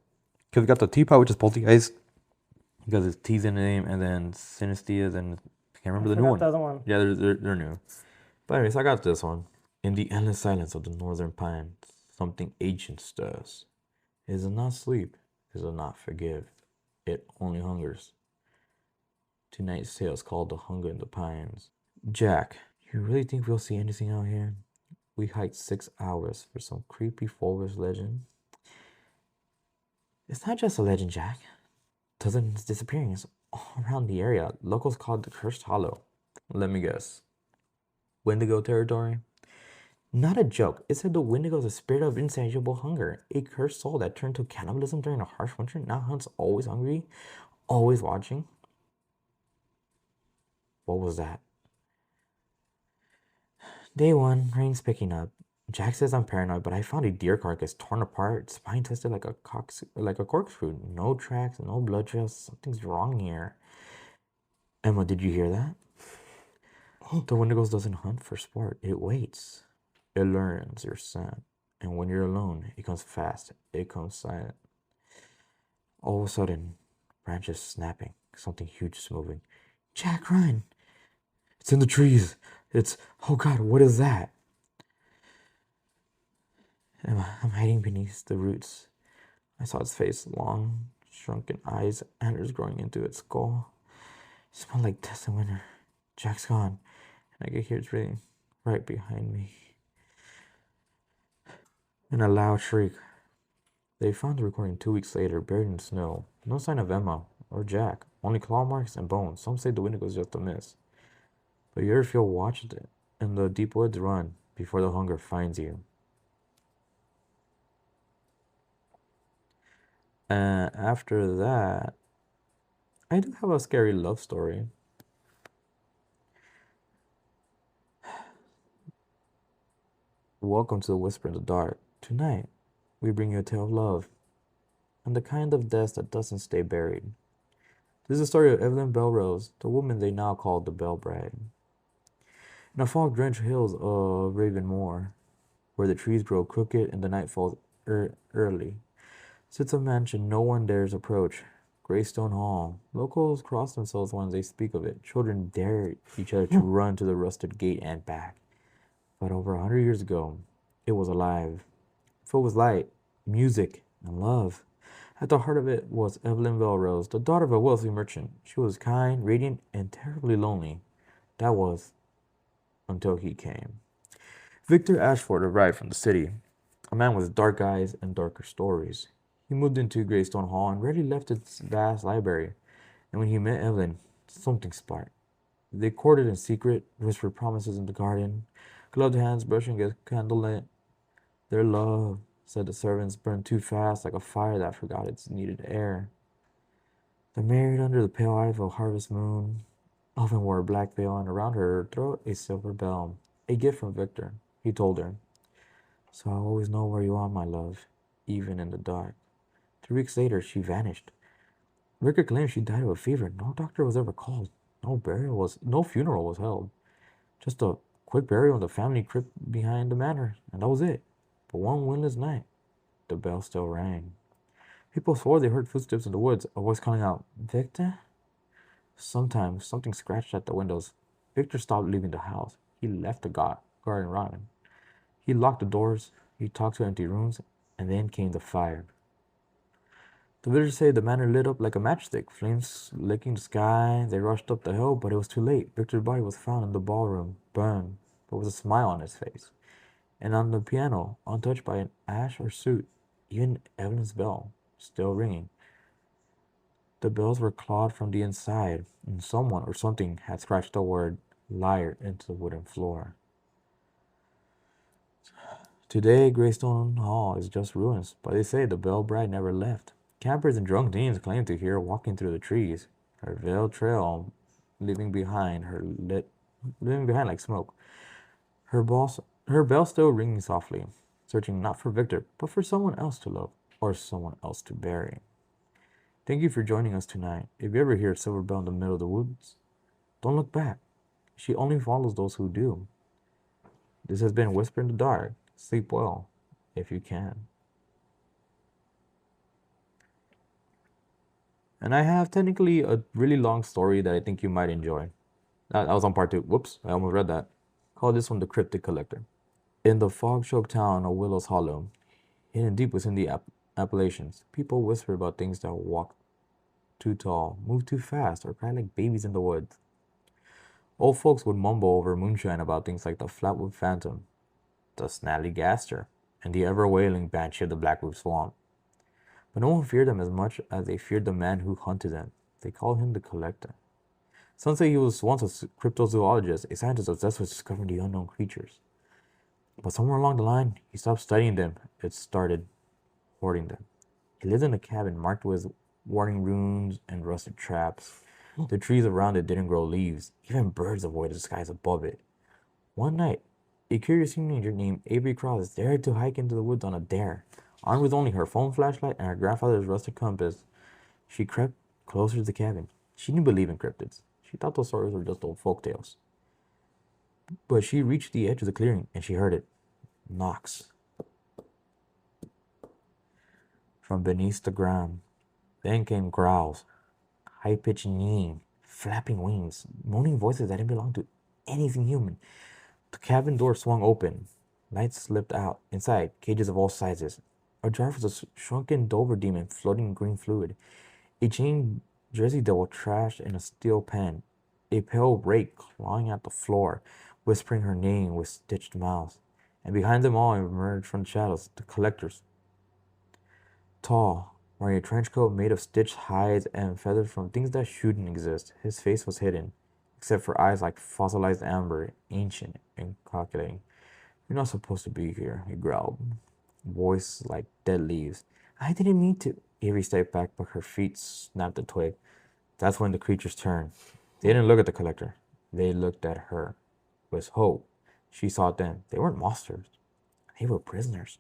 because we got the teapot, which is poltergeist, because it's T's in the name, and then Synesthesia, and I can't remember the new one. The other one. Yeah, they're new. But anyways, I got this one. In the endless silence of the northern pines, something ancient stirs. It does not sleep. It does not forgive. It only hungers. Tonight's tale is called The Hunger in the Pines. Jack, you really think we'll see anything out here? We hiked 6 hours for some creepy forest legend. It's not just a legend, Jack. Dozens disappearings all around the area. Locals call it the Cursed Hollow. Let me guess. Wendigo territory? Not a joke. It said the Wendigo is a spirit of insatiable hunger, a cursed soul that turned to cannibalism during a harsh winter, now hunts always hungry, always watching. What was that? Day 1, rain's picking up. Jack says I'm paranoid, but I found a deer carcass torn apart, spine twisted like a corkscrew. No tracks, no blood trails. Something's wrong here. Emma, did you hear that? The Wendigo doesn't hunt for sport. It waits. It learns your scent. And when you're alone, it comes fast. It comes silent. All of a sudden, branches snapping. Something huge is moving. Jack, run! It's in the trees. Oh God, what is that? I'm hiding beneath the roots. I saw its face, long, shrunken eyes, antlers growing into its skull. It smelled like death in winter. Jack's gone, and I could hear it breathing right behind me. In a loud shriek. They found the recording 2 weeks later, buried in snow. No sign of Emma or Jack, only claw marks and bones. Some say the Wendigo was just a miss. But you ever feel watched it? In the deep woods, run before the hunger finds you. And after that, I do have a scary love story. Welcome to the Whisper in the Dark. Tonight, we bring you a tale of love and the kind of death that doesn't stay buried. This is the story of Evelyn Belrose, the woman they now call the Bell Bride. In the fog-drenched hills of Raven Moor, where the trees grow crooked and the night falls early, sits a mansion no one dares approach. Greystone Hall. Locals cross themselves when they speak of it. Children dare each other to run to the rusted gate and back. But over 100 years ago, it was alive. Full with light, music, and love. At the heart of it was Evelyn Belrose, the daughter of a wealthy merchant. She was kind, radiant, and terribly lonely. That was until he came. Victor Ashford arrived from the city, a man with dark eyes and darker stories. He moved into Greystone Hall and rarely left its vast library. And when he met Evelyn, something sparked. They courted in secret, whispered promises in the garden, gloved hands brushing a candlelit. Their love, said the servants, burned too fast like a fire that forgot its needed air. They married under the pale eye of a harvest moon. Evelyn wore a black veil and around her throat a silver bell, a gift from Victor. He told her, "So I'll always know where you are, my love, even in the dark." 3 weeks later, she vanished. Victor claimed she died of a fever. No doctor was ever called. No funeral was held. Just a quick burial in the family crypt behind the manor, and that was it. But one windless night, the bell still rang. People swore they heard footsteps in the woods, a voice calling out, "Victor?" Sometimes something scratched at the windows. Victor stopped leaving the house. He left the garden running. He locked the doors, he talked to empty rooms, and then came the fire. The villagers say the manor lit up like a matchstick, flames licking the sky. They rushed up the hill, but it was too late. Victor's body was found in the ballroom, burned, but with a smile on his face. And on the piano, untouched by an ash or soot, even Evelyn's bell, still ringing. The bells were clawed from the inside, and someone or something had scratched the word liar into the wooden floor. Today, Greystone Hall is just ruins, but they say the Bell Bride never left. Campers and drunk teens claim to hear her walking through the trees, her veiled trail leaving behind like smoke. Her bell still ringing softly, searching not for Victor, but for someone else to love or someone else to bury. Thank you for joining us tonight. If you ever hear a silver bell in the middle of the woods, don't look back. She only follows those who do. This has been Whisper in the Dark. Sleep well, if you can. And I have technically a really long story that I think you might enjoy. That was on part 2. Whoops, I almost read that. Call this one The Cryptic Collector. In the fog-choked town of Willow's Hollow, hidden deep within the Appalachians, people whisper about things that walk too tall, move too fast, or cry like babies in the woods. Old folks would mumble over moonshine about things like the Flatwood Phantom, the Snallygaster, and the ever-wailing banshee of the Blackwood Swamp. But no one feared them as much as they feared the man who hunted them. They called him the Collector. Some say he was once a cryptozoologist, a scientist obsessed with discovering the unknown creatures. But somewhere along the line, he stopped studying them and started hoarding them. He lived in a cabin marked with warning runes and rusted traps. The trees around it didn't grow leaves. Even birds avoided the skies above it. One night, a curious teenager named Avery Cross dared to hike into the woods on a dare. Armed with only her phone flashlight and her grandfather's rusted compass, she crept closer to the cabin. She didn't believe in cryptids. She thought those stories were just old folk tales. But she reached the edge of the clearing and she heard it. Knocks. From beneath the ground. Then came growls, high-pitched neighing, flapping wings, moaning voices that didn't belong to anything human. The cabin door swung open. Lights slipped out. Inside, cages of all sizes. A jar was a shrunken Dover demon floating in green fluid. A chained Jersey devil trashed in a steel pen. A pale rake clawing at the floor, whispering her name with stitched mouths. And behind them all emerged from the shadows the collectors. Tall, wearing a trench coat made of stitched hides and feathers from things that shouldn't exist. His face was hidden, except for eyes like fossilized amber, ancient and calculating. "You're not supposed to be here," he growled. Voice like dead leaves. "I didn't mean to." Avery stepped back, but her feet snapped a twig. That's when the creatures turned. They didn't look at the collector. They looked at her. With hope, she saw them. They weren't monsters. They were prisoners.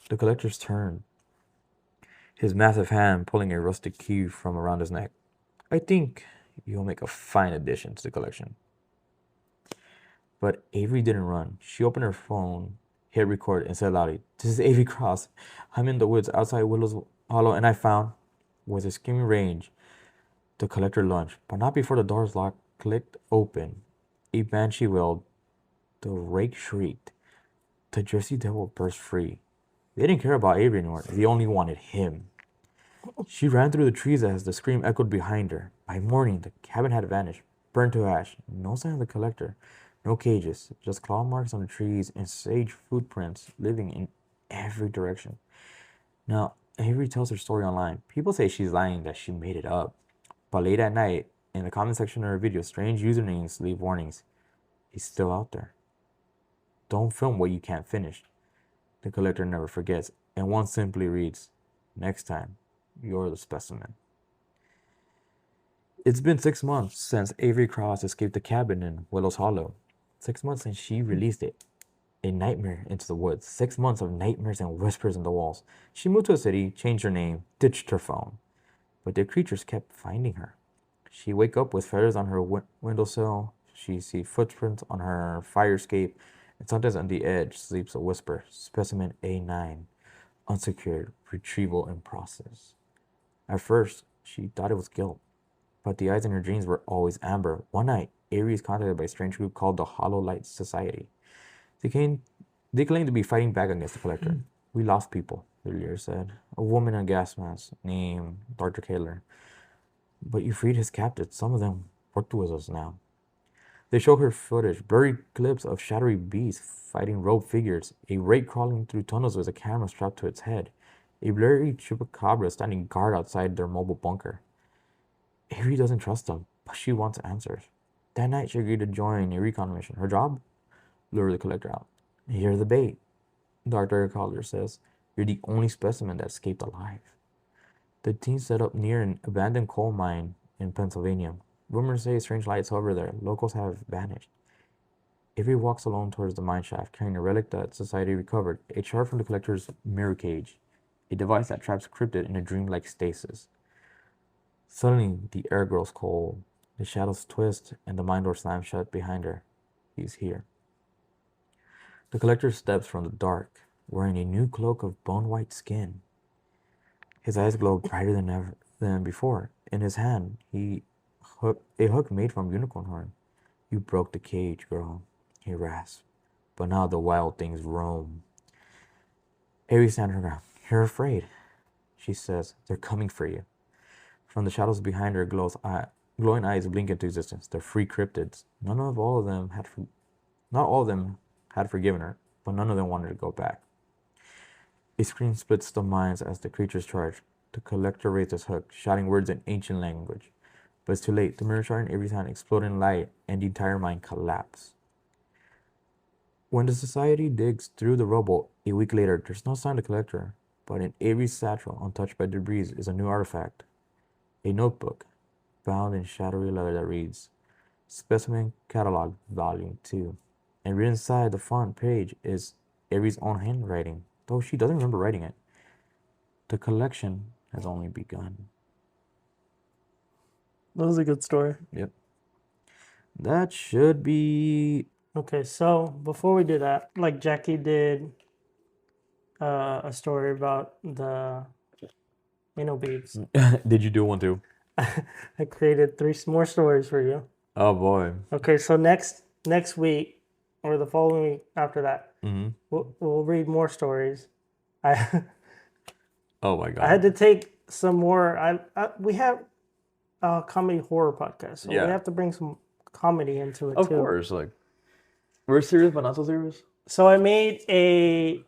The collector's turned, his massive hand pulling a rustic key from around his neck. I think you'll make a fine addition to the collection. But Avery didn't run. She opened her phone, hit record, and said loudly, "This is Avery Cross. I'm in the woods outside Willow's Hollow, and I found..." With a screaming rage, the collector lunged, but not before the door's lock clicked open. A banshee wailed. The rake shrieked. The Jersey Devil burst free. They didn't care about Avery anymore. They only wanted him. She ran through the trees as the scream echoed behind her. By morning, the cabin had vanished, burned to ash. No sign of the collector. No cages, just claw marks on the trees and sage footprints living in every direction. Now, Avery tells her story online. People say she's lying, that she made it up. But late at night, in the comment section of her video, strange usernames leave warnings. He's still out there. Don't film what you can't finish. The collector never forgets, and one simply reads, "Next time, you're the specimen." It's been 6 months since Avery Cross escaped the cabin in Willow's Hollow. 6 months since she released it. A nightmare into the woods. 6 months of nightmares and whispers in the walls. She moved to a city, changed her name, ditched her phone. But the creatures kept finding her. She'd wake up with feathers on her windowsill. She'd see footprints on her fire escape. And sometimes on the edge sleeps a whisper, "Specimen A9, unsecured, retrieval in process." At first, she thought it was guilt. But the eyes in her dreams were always amber. One night, Avery is contacted by a strange group called the Hollow Light Society. They claim to be fighting back against the collector. "We lost people," the leader said. "A woman in a gas mask named Dr. Kaler. But you freed his captives. Some of them work with us now." They show her footage, blurry clips of shadowy beasts fighting robed figures, a rake crawling through tunnels with a camera strapped to its head, a blurry chupacabra standing guard outside their mobile bunker. Avery doesn't trust them, but she wants answers. That night, she agreed to join a recon mission. Her job? Lure the collector out. "You're the bait," Dr. Calder says. "You're the only specimen that escaped alive." The team set up near an abandoned coal mine in Pennsylvania. Rumors say strange lights hover there. Locals have vanished. Avery walks alone towards the mine shaft, carrying a relic that society recovered, a chart from the collector's mirror cage, a device that traps cryptid in a dreamlike stasis. Suddenly, the air grows cold. The shadows twist, and the mine door slams shut behind her. He's here. The collector steps from the dark, wearing a new cloak of bone-white skin. His eyes glow brighter than before. In his hand, a hook made from unicorn horn. "You broke the cage, girl," he rasped. "But now the wild things roam." Avery stands her ground. "You're afraid," she says. "They're coming for you." From the shadows behind her, glowing eyes blink into existence. They're free cryptids. Not all of them had forgiven her, but none of them wanted to go back. A scream splits the minds as the creatures charge. The collector raised his hook, shouting words in ancient language. But it's too late. The mirror shard in Avery's hand exploded in light, and the entire mine collapsed. When the society digs through the rubble a week later, there's no sign of the collector, but in Avery's satchel, untouched by debris, is a new artifact. A notebook, bound in shadowy leather that reads, "Specimen Catalog, Volume 2." And written inside the front page is Avery's own handwriting, though she doesn't remember writing it. The collection has only begun. That was a good story. Yep. That should be... Okay, so before we do that, like Jackie did a story about the anal beads. Did you do one too? I created 3 more stories for you. Oh boy. Okay, so next week or the following week after that, we'll read more stories. Oh my god. I had to take some more. We have a comedy horror podcast, so we have to bring some comedy into it too. Of course, like we're serious but not so serious. So I made a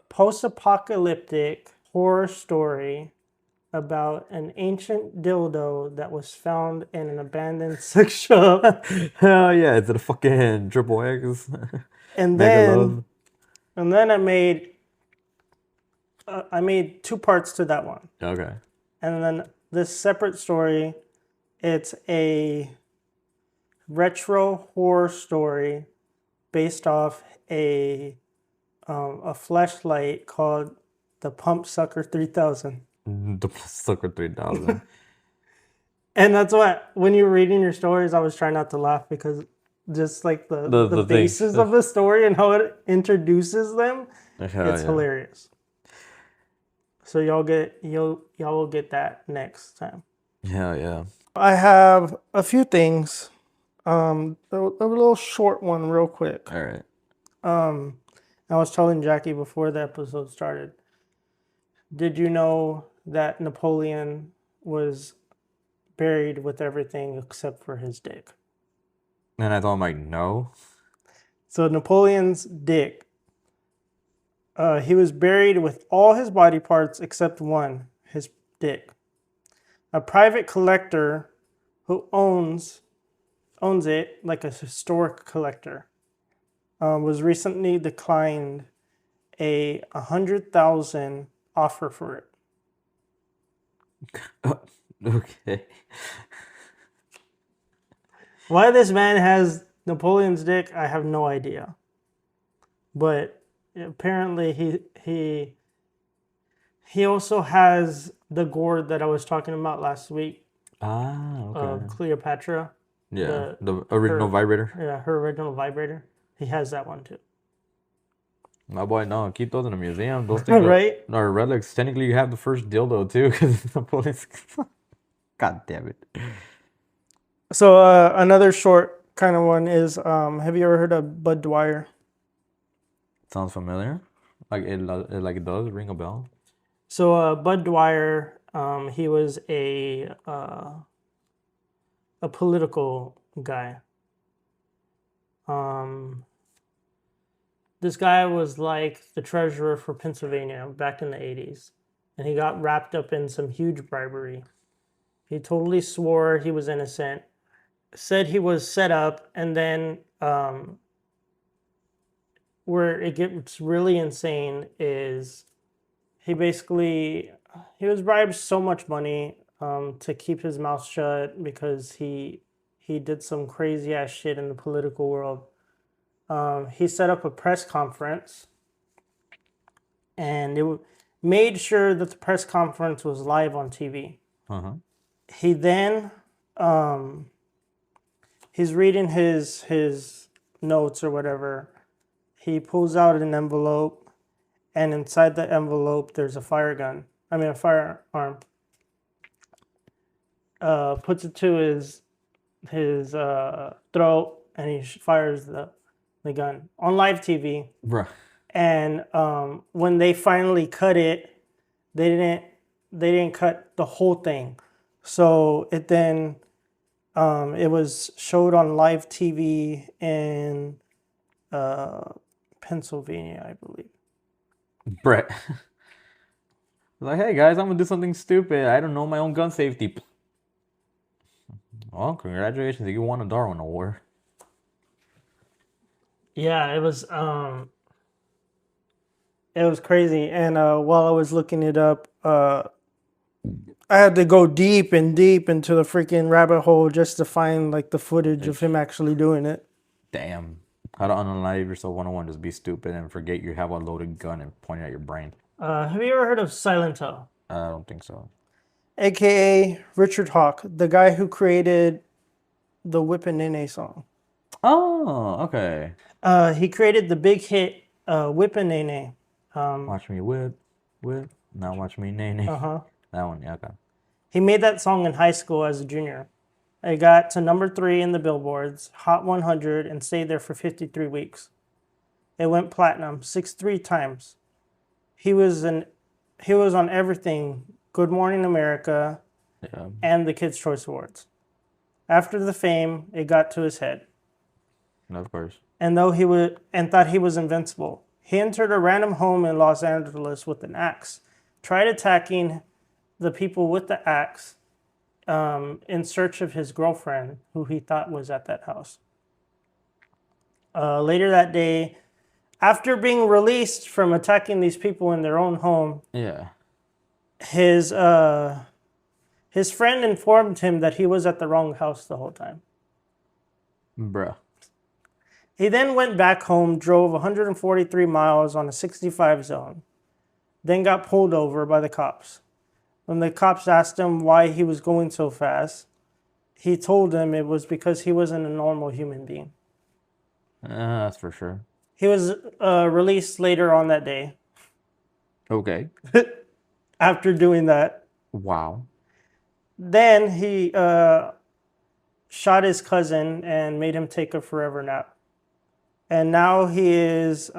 post-apocalyptic horror story about an ancient dildo that was found in an abandoned sex shop. Hell yeah, it's a fucking triple X. And then I made 2 parts to that one. Okay. And then this separate story, it's a retro horror story based off a a flashlight called the Pump Sucker 3000. The Sucker 3000. And that's what, when you were reading your stories, I was trying not to laugh because just like the The basis thing. of the story and how it introduces them, Hell it's yeah. hilarious. So y'all will get that next time. Hell yeah. I have a few things. A little short one, real quick. All right. I was telling Jackie before the episode started. Did you know that Napoleon was buried with everything except for his dick? And I told him, like, no. So Napoleon's dick, he was buried with all his body parts except one, his dick. A private collector who owns it, like a historic collector, was recently declined a 100,000 offer for it. Okay. Why this man has Napoleon's dick, I have no idea. But apparently he also has the gourd that I was talking about last week Okay. of Cleopatra. Yeah. The original vibrator. Yeah, her original vibrator. He has that one too. My boy, no, keep those in the museum. Those things Right? are relics. Technically, you have the first dildo too, because Napoleon's. God damn it. So another short kind of one is, have you ever heard of Bud Dwyer? Sounds familiar. Like it does ring a bell. So Bud Dwyer, he was a political guy. This guy was like the treasurer for Pennsylvania back in the 80s, and he got wrapped up in some huge bribery. He totally swore he was innocent, said he was set up, and then where it gets really insane is he was bribed so much money to keep his mouth shut because he did some crazy ass shit in the political world. He set up a press conference and made sure that the press conference was live on TV. He then he's reading his notes or whatever. He pulls out an envelope, and inside the envelope there's a firearm. Puts it to his throat, and he fires the gun on live TV. Bruh. And when they finally cut it, they didn't cut the whole thing. So it then it was showed on live TV in Pennsylvania, I believe. Brett. Like, hey guys, I'm gonna do something stupid. I don't know my own gun safety. Well, congratulations, you won a Darwin Award. Yeah, it was crazy. And while I was looking it up, I had to go deep into the freaking rabbit hole just to find like the footage of him actually doing it. Damn. How to unalive yourself 101, just be stupid and forget you have a loaded gun and pointing at your brain. Have you ever heard of Silento? I don't think so. AKA Richard Hawk, the guy who created the Whippin' Nene song. Oh, okay. He created the big hit Whippin' Nene. Watch me whip, now watch me nay. Uh-huh. That one, yeah, okay. He made that song in high school as a junior. It got to number 3 in the Billboard's Hot 100 and stayed there for 53 weeks. It went platinum 63 times. He was on everything, Good Morning America, Yeah. and the Kids' Choice Awards. After the fame, it got to his head. Of course. And thought he was invincible. He entered a random home in Los Angeles with an axe, tried attacking the people with the axe in search of his girlfriend, who he thought was at that house. Later that day, after being released from attacking these people in their own home, Yeah. his friend informed him that he was at the wrong house the whole time. Bruh. He then went back home, drove 143 miles on a 65 zone, then got pulled over by the cops. When the cops asked him why he was going so fast, he told them it was because he wasn't a normal human being. That's for sure. He was released later on that day Okay. after doing that. Wow. Then he shot his cousin and made him take a forever nap. And now he is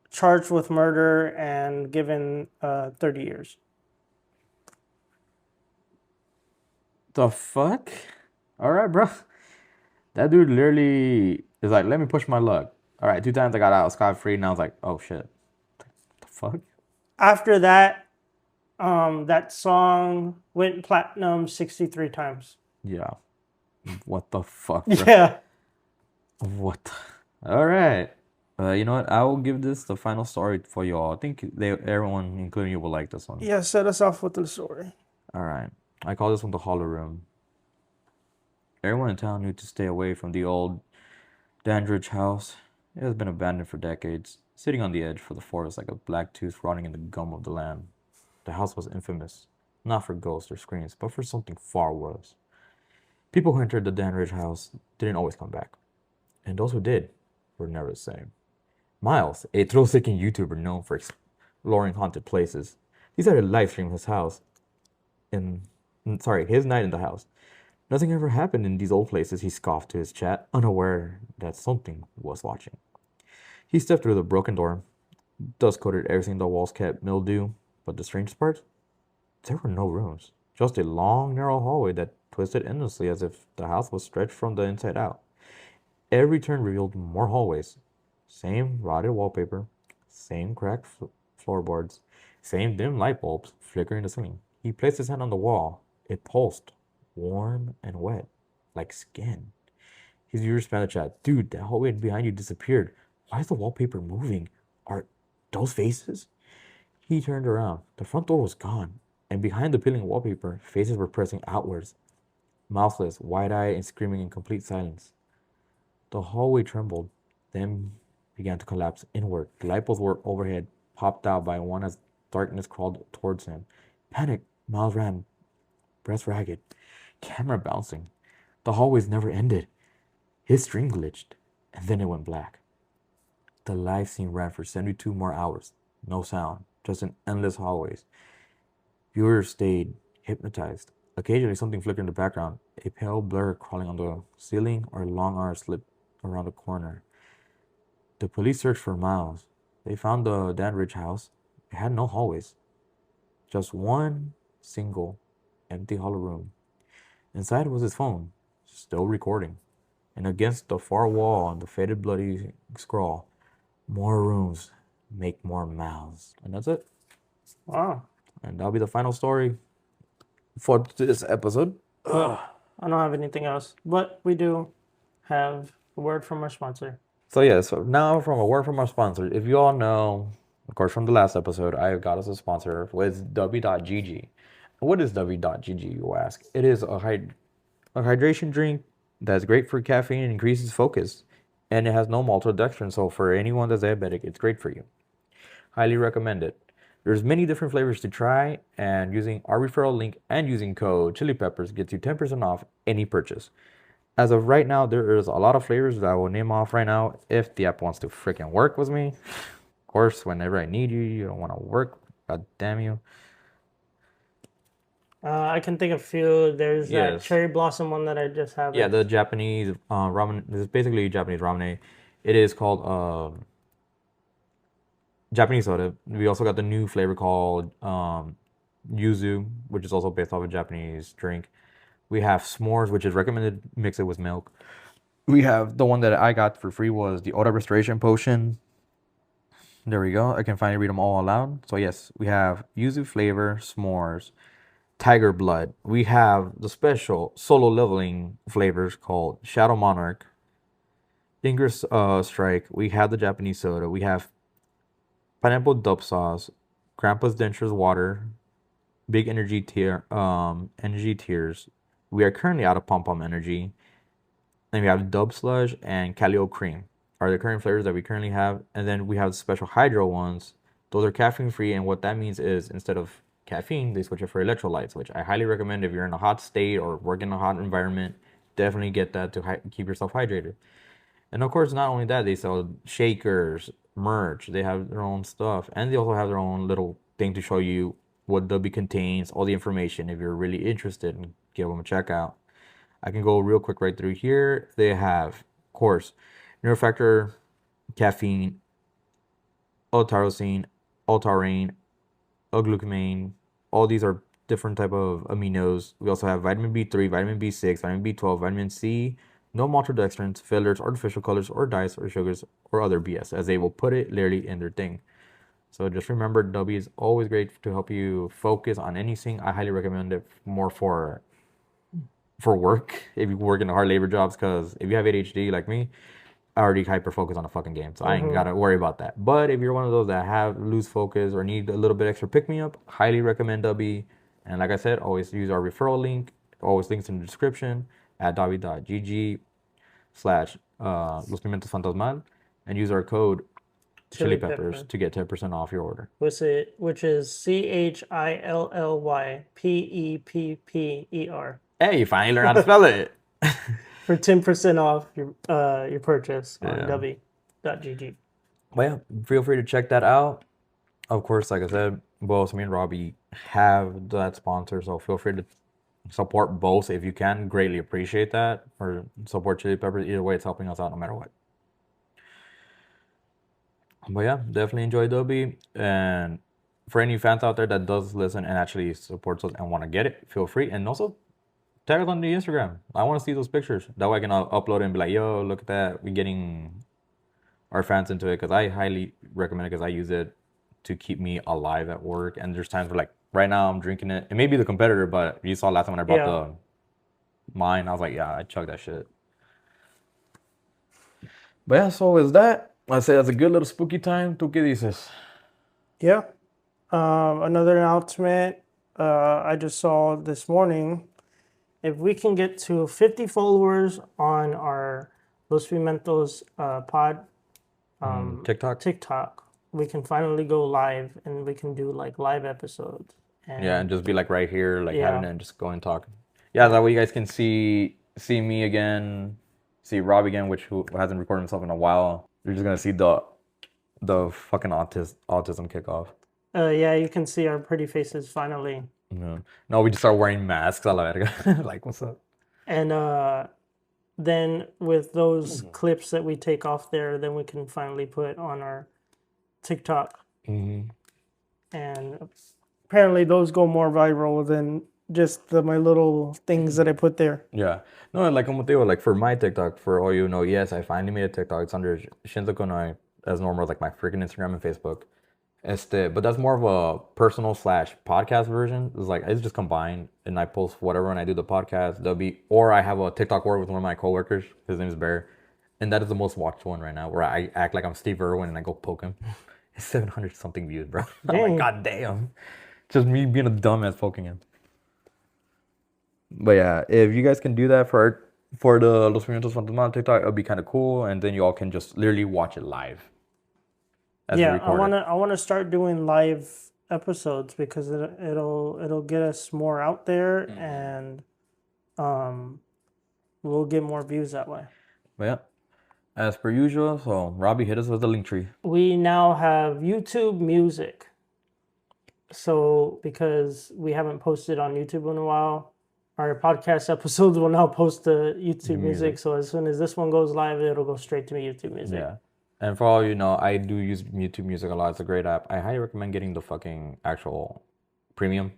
charged with murder and given 30 years. The fuck? All right, bro. That dude literally is like, let me push my luck. All right, 2 times I got out scot-free, and I was like, oh shit. The fuck? After that, that song went platinum 63 times. Yeah. What the fuck, bro? Yeah. What? All right. You know what? I will give this the final story for you all. I think everyone, including you, will like this one. Yeah, set us off with the story. All right. I call this one the Hollow Room. Everyone in town knew to stay away from the old Dandridge house. It has been abandoned for decades, sitting on the edge of the forest like a black tooth rotting in the gum of the land. The house was infamous, not for ghosts or screams, but for something far worse. People who entered the Dandridge house didn't always come back, and those who did were never the same. Miles, a thrill-seeking YouTuber known for exploring haunted places, decided to live stream his his night in the house. Nothing ever happened in these old places, he scoffed to his chat, unaware that something was watching. He stepped through the broken door. Dust coated everything the walls kept mildew, but the strangest part? There were no rooms, just a long, narrow hallway that twisted endlessly as if the house was stretched from the inside out. Every turn revealed more hallways. Same rotted wallpaper, same cracked floorboards, same dim light bulbs flickering in the ceiling. He placed his hand on the wall. It pulsed, warm and wet, like skin. His viewers spammed the chat. Dude, that hallway behind you disappeared. Why is the wallpaper moving? Are those faces? He turned around. The front door was gone, and behind the peeling wallpaper, faces were pressing outwards, mouthless, wide-eyed, and screaming in complete silence. The hallway trembled, then began to collapse inward. The light bulbs were overhead, popped out by one as darkness crawled towards him. Panic, Miles ran, breath ragged, camera bouncing. The hallways never ended. His stream glitched, and then it went black. The live scene ran for 72 more hours. No sound, just an endless hallways. Viewers stayed hypnotized. Occasionally something flickered in the background, a pale blur crawling on the ceiling or a long arm slipped around the corner. The police searched for miles. They found the Danridge house. It had no hallways. Just one single empty hollow room. Inside was his phone, still recording. And against the far wall on the faded bloody scrawl, more rooms make more mouths. And that's it. Wow. And that'll be the final story for this episode. I don't have anything else, but we do have a word from our sponsor. So now from a word from our sponsor. If you all know, of course, from the last episode, I got us a sponsor with W.GG. What is W.GG, you ask? It is a hydration drink that's great for caffeine and increases focus. And it has no maltodextrin, so for anyone that's diabetic, it's great for you. Highly recommend it. There's many different flavors to try, and using our referral link and using code CHILIPEPPERS gets you 10% off any purchase. As of right now, there is a lot of flavors that I will name off right now if the app wants to freaking work with me. Of course, whenever I need you, you don't want to work. God damn you. I can think of a few. There's that Yes. cherry blossom one that I just have. Yeah, the Japanese ramen. This is basically Japanese ramen. It is called Japanese soda. We also got the new flavor called yuzu, which is also based off a Japanese drink. We have s'mores, which is recommended mix it with milk. We have the one that I got for free was the Oda Restoration Potion. There we go. I can finally read them all aloud. So yes, we have yuzu flavor, s'mores, tiger blood. We have the special solo leveling flavors called Shadow Monarch, Ingress Strike. We have the Japanese soda. We have pineapple dub sauce, Grandpa's Dentures water, big energy tears. We are currently out of pom pom energy. And we have Dub Slush and Calio Cream are the current flavors that we currently have. And then we have special hydro ones. Those are caffeine free. And what that means is instead of caffeine, they switch it for electrolytes, which I highly recommend if you're in a hot state or work in a hot environment. Definitely get that to keep yourself hydrated. And of course, not only that, they sell shakers, merch. They have their own stuff. And they also have their own little thing to show you what W contains, all the information if you're really interested, and give them a check out. I can go real quick right through here. They have, of course, neurofactor, caffeine, L-tyrosine, L-taurine, L-glucamine. All these are different type of aminos. We also have vitamin B3, vitamin B6, vitamin B12, vitamin C, no maltodextrins, fillers, artificial colors, or dyes, or sugars, or other BS, as they will put it literally in their thing. So just remember, W is always great to help you focus on anything. I highly recommend it more for work, if you work in hard labor jobs, because if you have ADHD like me, I already hyper focus on a fucking game, so I ain't gotta worry about that. But if you're one of those that have loose focus or need a little bit extra pick me up, highly recommend W. And like I said, always use our referral link. Always links in the description at davi.gg slash Los Pimientos Fantasmal, and use our code Chili Peppers to get 10% off your order. Which is CHILLYPEPPER. Hey, you finally learned how to spell it. For 10% off your purchase on w.gg. But yeah, feel free to check that out. Of course, like I said, both me and Robbie have that sponsor, so feel free to support both if you can. Greatly appreciate that. Or support Chili Peppers. Either way, it's helping us out no matter what. But yeah, definitely enjoy Dobby. And for any fans out there that does listen and actually supports us and want to get it, feel free. And also tag us on the Instagram. I want to see those pictures. That way I can upload it and be like, yo, look at that. We're getting our fans into it, because I highly recommend it, because I use it to keep me alive at work. And there's times where, like, right now I'm drinking it. It may be the competitor, but you saw last time when I brought the mine, I was like, yeah, I chugged that shit. But yeah, so is that. I say that's a good little spooky time. ¿Tú qué dices? Yeah. Another announcement I just saw this morning. If we can get to 50 followers on our Los Pimentos pod TikTok, we can finally go live, and we can do like live episodes. And just be like right here, like having it and just go and talk. Yeah, that way you guys can see me again, see Rob again, who hasn't recorded himself in a while. You're just gonna see the fucking autism kick off. Yeah, you can see our pretty faces finally. No, we just start wearing masks. A la verga. Like, what's up? And then with those clips that we take off there, then we can finally put on our TikTok. And apparently those go more viral than just my little things that I put there. Yeah. No, like como te digo, like for my TikTok, for all you know, yes, I finally made a TikTok. It's under Shinzo Konai as normal, like my freaking Instagram and Facebook. But that's more of a personal / podcast version. It's just combined, and I post whatever when I do the podcast. Or I have a TikTok war with one of my coworkers. His name is Bear, and that is the most watched one right now, where I act like I'm Steve Irwin and I go poke him. It's 700 something views, bro. I'm like, god damn, just me being a dumbass poking him. But yeah, if you guys can do that for the Los Pimientos Fantasmal TikTok, it'll be kind of cool, and then you all can just literally watch it live. Yeah, I wanna start doing live episodes, because it'll get us more out there, and we'll get more views that way. But yeah, as per usual, so Robbie, hit us with the link tree. We now have YouTube Music. So because we haven't posted on YouTube in a while, our podcast episodes will now post to YouTube Music. So as soon as this one goes live, it'll go straight to YouTube Music. Yeah. And for all you know, I do use YouTube Music a lot. It's a great app. I highly recommend getting the fucking actual premium.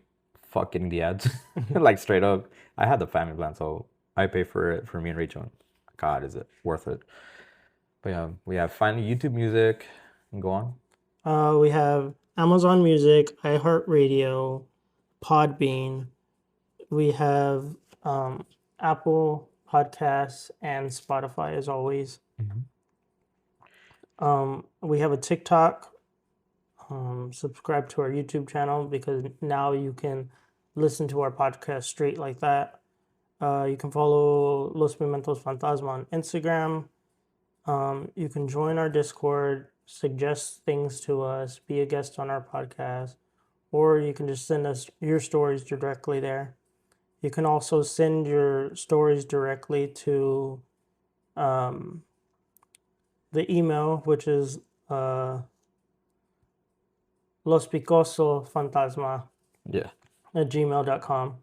Fuck getting the ads. Like, straight up. I had the family plan, so I pay for it for me and Rachel. God, is it worth it. But yeah, we have finally YouTube Music. Go on. We have Amazon Music, iHeartRadio, Podbean. We have Apple Podcasts and Spotify, as always. We have a TikTok. Subscribe to our YouTube channel, because now you can listen to our podcast straight like that. You can follow Los Pimentos Fantasma on Instagram. You can join our Discord, suggest things to us, be a guest on our podcast, or you can just send us your stories directly there. You can also send your stories directly to the email, which is lospicosofantasma Yeah. at gmail.com.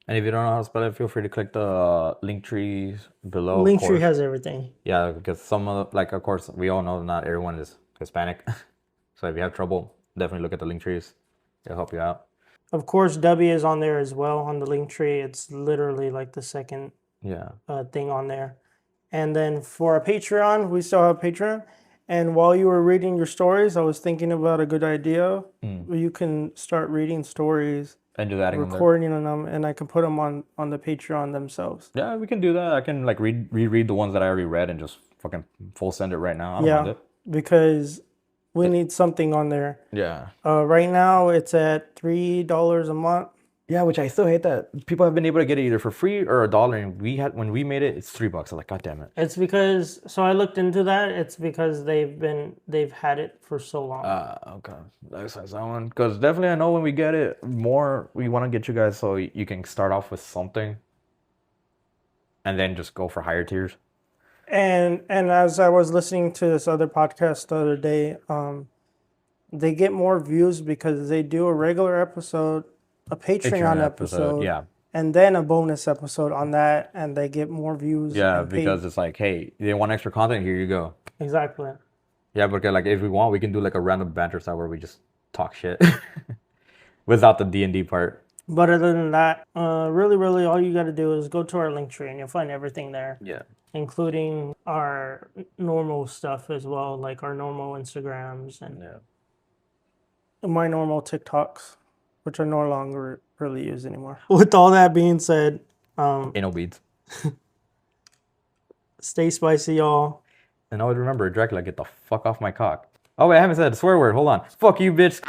And if you don't know how to spell it, feel free to click the link trees below. Of Linktree course. has everything. Yeah, because some of the, like, of course, we all know not everyone is Hispanic. So if you have trouble, definitely look at the link trees. It'll help you out. Of course, W is on there as well on the Linktree. It's literally like the second Yeah. thing on there. And then for our Patreon, we still have Patreon. And while you were reading your stories, I was thinking about a good idea. You can start reading stories, And just adding them there. recording them, and I can put them on the Patreon themselves. Yeah, we can do that. I can like reread the ones that I already read and just fucking full send it right now. I don't mind it. Because we need something on there. Yeah. Right now, it's at $3 a month. Yeah, which I still hate that people have been able to get it either for free or $1. And when we made it, it's $3. I'm like, God damn it. It's because I looked into that. It's because they've had it for so long. Okay. That's that one. Because definitely I know when we get it more, we want to get you guys so you can start off with something and then just go for higher tiers. And as I was listening to this other podcast the other day, they get more views because they do a regular episode, a Patreon episode, yeah. and then a bonus episode on that, and they get more views. Yeah, and because it's like, hey, they want extra content, here you go. Exactly. Yeah, but like if we want, we can do like a random banter style where we just talk shit without the D&D part. But other than that, really, all you got to do is go to our Linktree, and you'll find everything there. Yeah. Including our normal stuff as well, like our normal Instagrams and my normal TikToks, which I no longer really use anymore. With all that being said, Anal beads. stay spicy, y'all. And always remember, Dracula, get the fuck off my cock. Oh wait, I haven't said a swear word. Hold on. Fuck you, bitch.